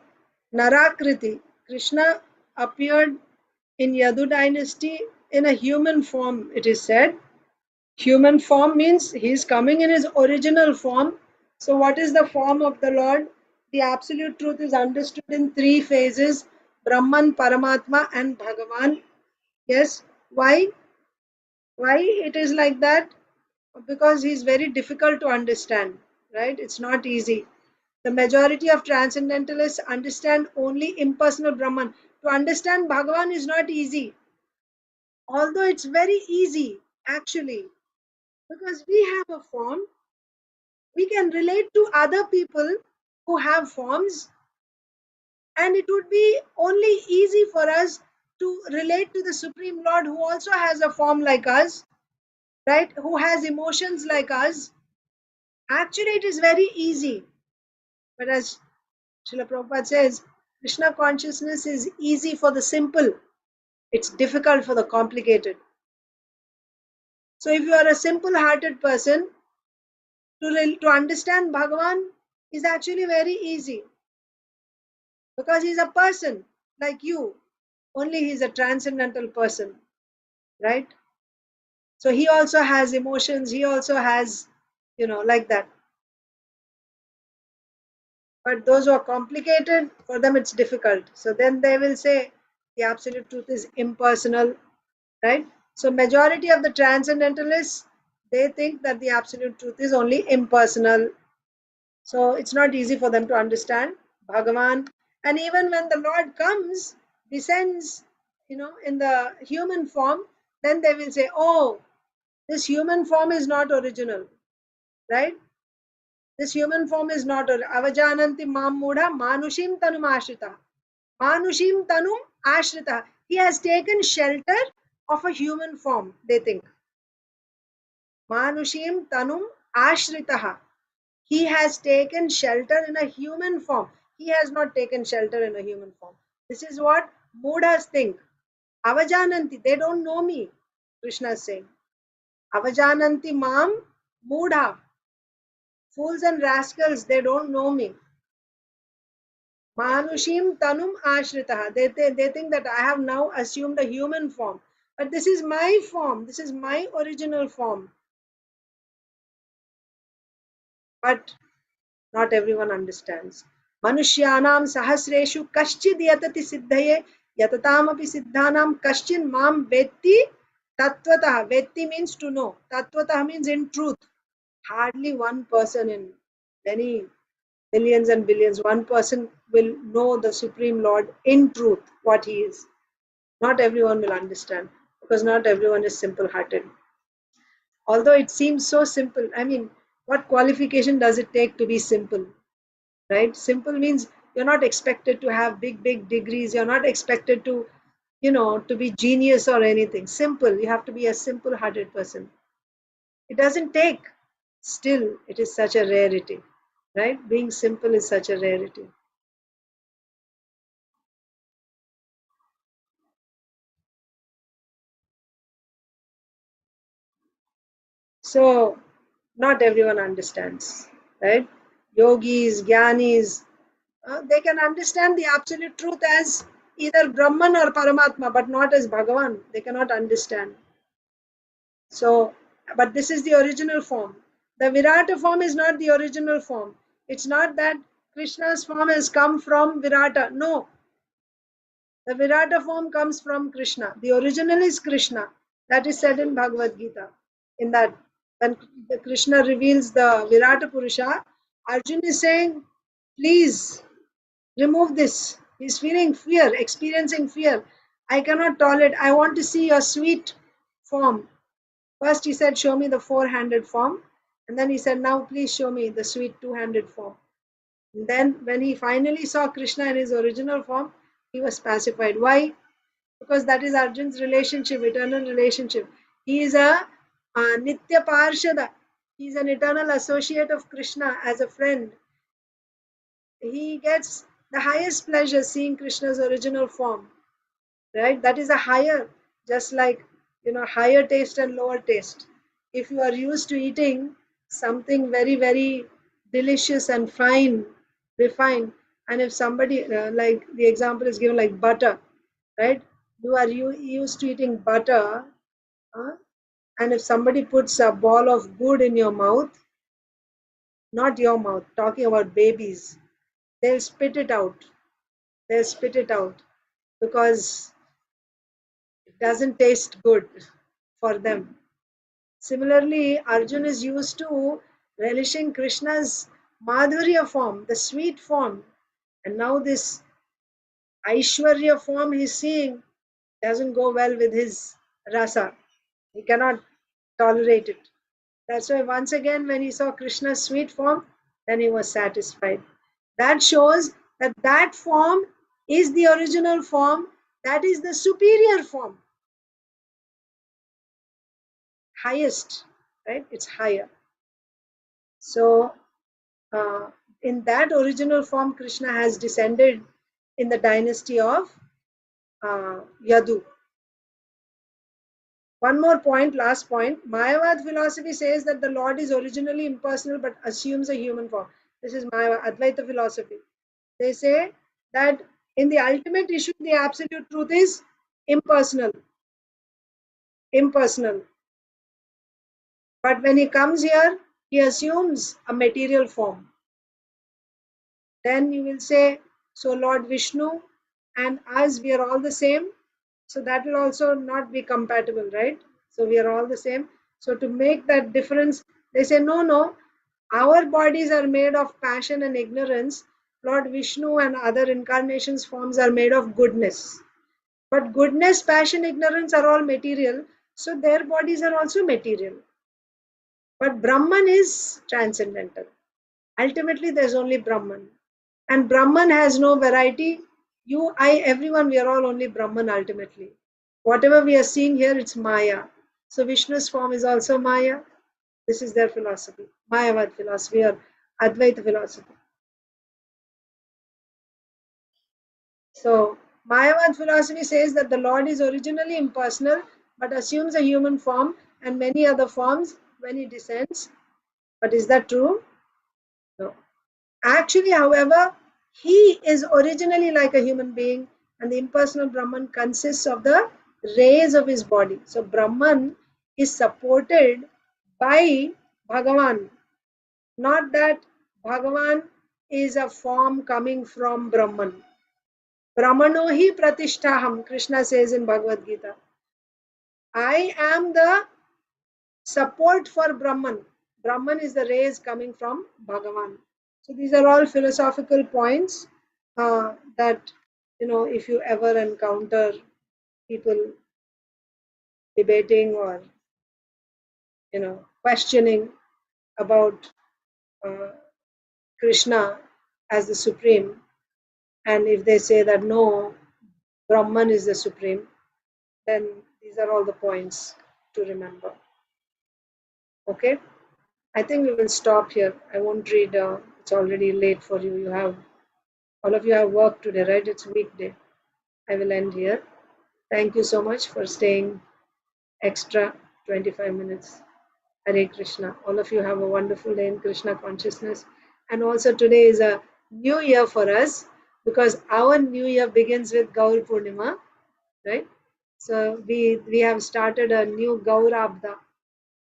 Narakriti. Krishna appeared in Yadu dynasty in a human form, it is said. Human form means he is coming in his original form. So what is the form of the Lord? The absolute truth is understood in three phases: Brahman, Paramatma and Bhagavan. Yes. Why? Why it is like that? Because he is very difficult to understand, right? It's not easy. The majority of transcendentalists understand only impersonal Brahman. To understand Bhagavan is not easy. Although it's very easy, actually, because we have a form, we can relate to other people who have forms, and it would be only easy for us to relate to the Supreme Lord who also has a form like us, right? Who has emotions like us. Actually, it is very easy. But as Srila Prabhupada says, Krishna consciousness is easy for the simple. It's difficult for the complicated. So if you are a simple-hearted person, to understand Bhagavan is actually very easy. Because he's a person like you, only he's a transcendental person, right? So he also has emotions, he also has, like that. But those who are complicated, for them it's difficult. So then they will say the absolute truth is impersonal, right? So majority of the transcendentalists, they think that the absolute truth is only impersonal. So it's not easy for them to understand Bhagavan. And even when the Lord comes, descends, in the human form, then they will say, oh, this human form is not original, right? This human form is not avajananti mam mudha manushim tanum ashrita. Manushim tanum ashrita. He has taken shelter of a human form, they think. Manushim tanum ashritaha. He has taken shelter in a human form. He has not taken shelter in a human form. This is what Mudhas think. Avajananti, they don't know me, Krishna is saying. Avajananti mam Mudha. Fools and rascals, they don't know me. Manushim tanum ashritaha. They think that I have now assumed a human form. But this is my form. This is my original form. But not everyone understands. Manushyanam sahasreshu kaschid yatati siddhaye yatataamapi siddhanam kaschin mam vetti tatvatah. Vetti means to know. Tatvatah means in truth. Hardly one person in many millions and billions, one person will know the Supreme Lord in truth, what he is. Not everyone will understand because not everyone is simple-hearted. Although it seems so simple, I mean, what qualification does it take to be simple? Right? Simple means you're not expected to have big degrees. You're not expected to, to be genius or anything. Simple. You have to be a simple-hearted person. It doesn't take. Still, it is such a rarity, right? Being simple is such a rarity. So, not everyone understands, right? Yogis, Gyanis, they can understand the absolute truth as either Brahman or Paramatma, but not as Bhagavan. They cannot understand. So, but this is the original form. The Virata form is not the original form. It's not that Krishna's form has come from Virata. No. The Virata form comes from Krishna. The original is Krishna. That is said in Bhagavad Gita. In that when Krishna reveals the Virata Purusha, Arjun is saying, please remove this. He's feeling fear, experiencing fear. I cannot tolerate. I want to see your sweet form. First he said, show me the four-handed form. And then he said, now please show me the sweet two-handed form. And then when he finally saw Krishna in his original form, he was pacified. Why? Because that is Arjun's relationship, eternal relationship. He is a Nitya Parshada. He is an eternal associate of Krishna as a friend. He gets the highest pleasure seeing Krishna's original form, right? That is a higher, just like, higher taste and lower taste. If you are used to eating something very, very delicious and fine, refined, and if somebody, like the example is given like butter, right? You are used to eating butter, uh, and if somebody puts a ball of good in your mouth, not your mouth, talking about babies, they'll spit it out. They'll spit it out because it doesn't taste good for them. Similarly, Arjun is used to relishing Krishna's Madhurya form, the sweet form. And now this Aishwarya form he's seeing doesn't go well with his rasa. He cannot tolerate it. That's why once again when he saw Krishna's sweet form, then he was satisfied. That shows that that form is the original form, that is the superior form. Highest, right? It's higher. So in that original form, Krishna has descended in the dynasty of Yadu. One more point, last point. Mayavad philosophy says that the Lord is originally impersonal but assumes a human form. This is Mayavad, Advaita philosophy. They say that in the ultimate issue, the absolute truth is impersonal. Impersonal. But when he comes here, he assumes a material form. Then you will say, so Lord Vishnu and us, we are all the same. So that will also not be compatible, right? So we are all the same. So to make that difference, they say, no, our bodies are made of passion and ignorance. Lord Vishnu and other incarnations forms are made of goodness. But goodness, passion, ignorance are all material. So their bodies are also material. But Brahman is transcendental. Ultimately, there's only Brahman. And Brahman has no variety. You, I, everyone, we are all only Brahman ultimately. Whatever we are seeing here, it's Maya. So Vishnu's form is also Maya. This is their philosophy. Mayavad philosophy or Advaita philosophy. So Mayavad philosophy says that the Lord is originally impersonal but assumes a human form and many other forms when he descends. But is that true? No. Actually, however, he is originally like a human being, and the impersonal Brahman consists of the rays of his body. So Brahman is supported by Bhagavan. Not that Bhagavan is a form coming from Brahman. Brahmano hi pratishtaham, Krishna says in Bhagavad Gita. I am the support for Brahman. Brahman is the rays coming from Bhagavan. So these are all philosophical points that, if you ever encounter people debating or, questioning about Krishna as the supreme, and if they say that no, Brahman is the supreme, then these are all the points to remember. Okay, I think we will stop here. I won't read. It's already late for you. All of you have work today, right? It's weekday. I will end here. Thank you so much for staying extra 25 minutes. Hare Krishna. All of you have a wonderful day in Krishna consciousness. And also today is a new year for us because our new year begins with Gaur Purnima, right? So we have started a new Gaurabda.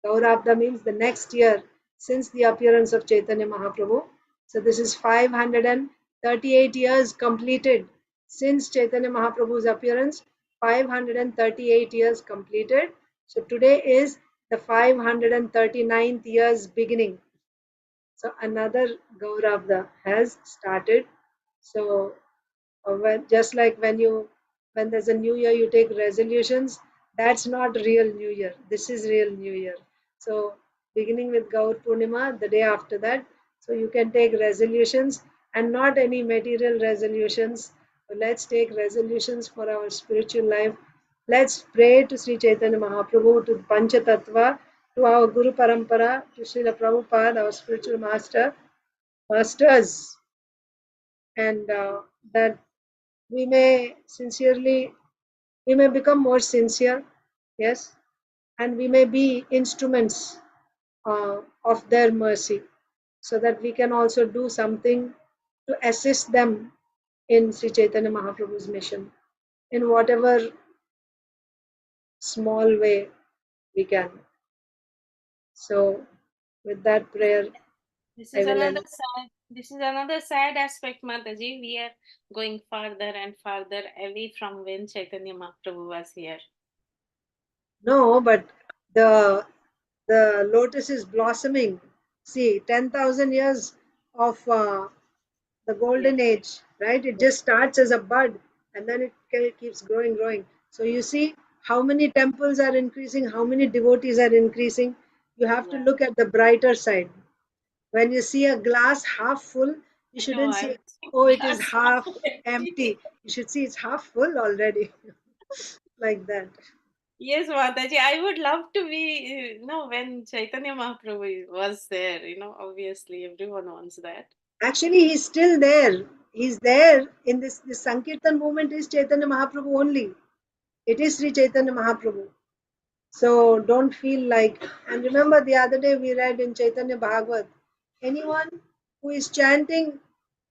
Gaurabda means the next year since the appearance of Chaitanya Mahaprabhu. So this is 538 years completed since Chaitanya Mahaprabhu's appearance. 538 years completed. So today is the 539th year's beginning. So another Gaurabda has started. So just like when there's a new year, you take resolutions. That's not real new year. This is real new year. So beginning with Gaur Purnima, the day after that, so you can take resolutions and not any material resolutions. So let's take resolutions for our spiritual life. Let's pray to Sri Chaitanya Mahaprabhu, to Pancha Tattva, to our Guru Parampara, to Srila Prabhupada, our spiritual masters, and that we may become more sincere, yes, and we may be instruments of their mercy, so that we can also do something to assist them in Sri Chaitanya Mahaprabhu's mission in whatever small way we can. So with that prayer, This I is will another end. sad. This is another sad aspect, Mataji. We are going farther and farther away from when Chaitanya Mahaprabhu was here. No, but the lotus is blossoming. See, 10,000 years of the golden age, right? It just starts as a bud and then it keeps growing. So you see how many temples are increasing, how many devotees are increasing. You have to look at the brighter side. When you see a glass half full, you No, shouldn't I see, was oh, it is glass half empty. empty. You should see it's half full already, like that. Yes, Mataji, I would love to be, when Chaitanya Mahaprabhu was there, obviously everyone wants that. Actually, he's still there. He's there in this Sankirtan movement is Chaitanya Mahaprabhu only. It is Sri Chaitanya Mahaprabhu. So don't feel like, and remember the other day we read in Chaitanya Bhagavat, anyone who is chanting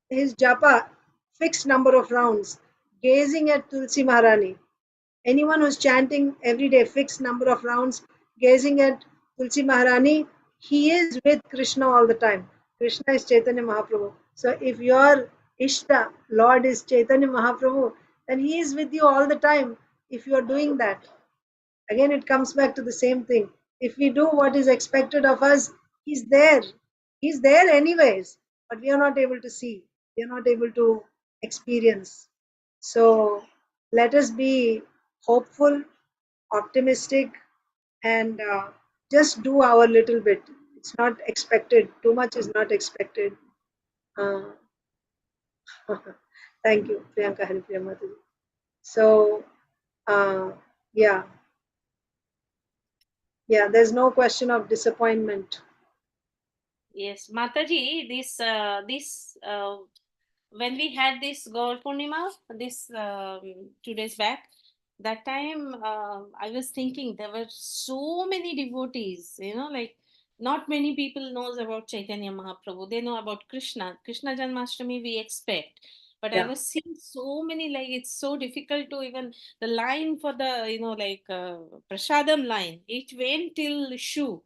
his japa fixed number of rounds, gazing at Tulsi Maharani, anyone who's chanting every day fixed number of rounds, gazing at Tulsi Maharani, he is with Krishna all the time. Krishna is Chaitanya Mahaprabhu. So if your Ishta, Lord is Chaitanya Mahaprabhu, then he is with you all the time if you are doing that. Again, it comes back to the same thing. If we do what is expected of us, he's there. He's there anyways, but we are not able to see. We are not able to experience. So let us be hopeful, optimistic, and just do our little bit. It's not expected. Too much is not expected. Uh, thank you, Priyanka Haripriya Mataji. So, yeah, there's no question of disappointment. Yes, Mataji, when we had this Gaur Purnima, this 2 days back, that time I was thinking there were so many devotees, like not many people knows about Chaitanya Mahaprabhu. They know about Krishna Janmashtami we expect. But I Yeah. was seeing so many, like it's so difficult to even the line for the, Prasadam line. It went till shoe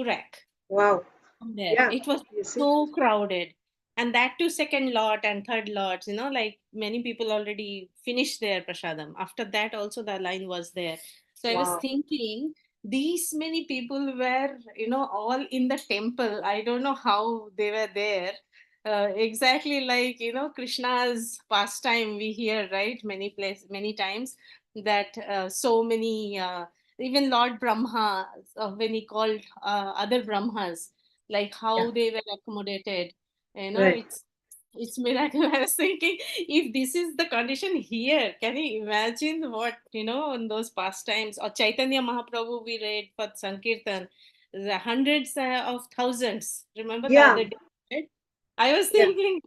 rack Wow. there. Yeah. It was You see? so crowded. And that too, second lot and third lots, like many people already finished their prasadam. After that, also the line was there. So I was Wow. thinking, these many people were, all in the temple. I don't know how they were there. Exactly like, Krishna's pastime we hear, right? Many times that so many, even Lord Brahma, when he called other Brahmas, like Yeah. how they were accommodated, Right. it's miracle. I was thinking, if this is the condition here, can you imagine what, in those pastimes, or Chaitanya Mahaprabhu we read for Sankirtan, the hundreds of thousands, remember the Yeah. other day, right? I was Yeah. thinking,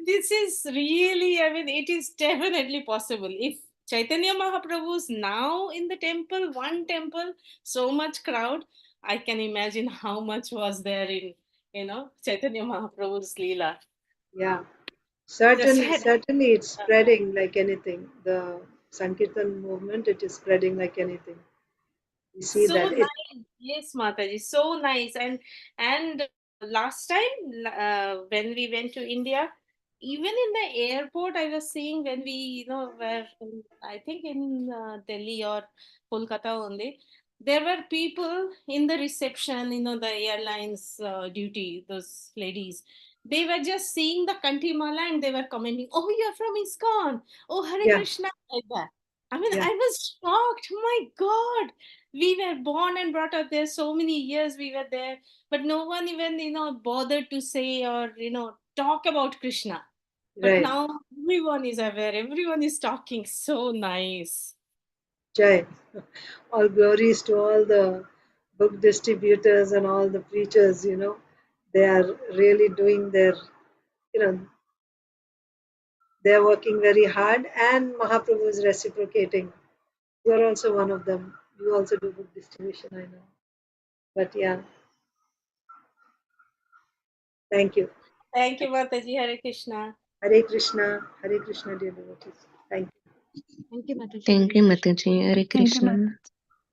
this is really, I mean, it is definitely possible. If Chaitanya Mahaprabhu's now in the temple, one temple, so much crowd, I can imagine how much was there in, Chaitanya Mahaprabhu's Leela. Yeah. Just Certainly, sad. certainly it's spreading like anything. The Sankirtan movement, it is spreading like anything. We see So that. nice. Yes, Mataji, so nice. And last time when we went to India, even in the airport, I was seeing when we, were I think in Delhi or Kolkata only, there were people in the reception, the airlines duty, those ladies. They were just seeing the Kantimala and they were commenting, "Oh, you're from ISKCON. Oh, Hare Yeah. Krishna," like that. I mean, Yeah. I was shocked. My God, we were born and brought up there. So many years we were there, but no one even, bothered to say or, talk about Krishna. But Right. now everyone is aware. Everyone is talking. So nice. Jai. All glories to all the book distributors and all the preachers, they are really doing their, they're working very hard, and Mahaprabhu is reciprocating. You're also one of them. You also do book distribution, I know. But yeah, thank you. Thank you, Mataji. Hare Krishna. Hare Krishna, dear devotees. Thank you. Thank you, Mataji. Hare Krishna.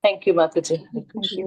Thank you, Mataji. Hare Thank Krishna. you.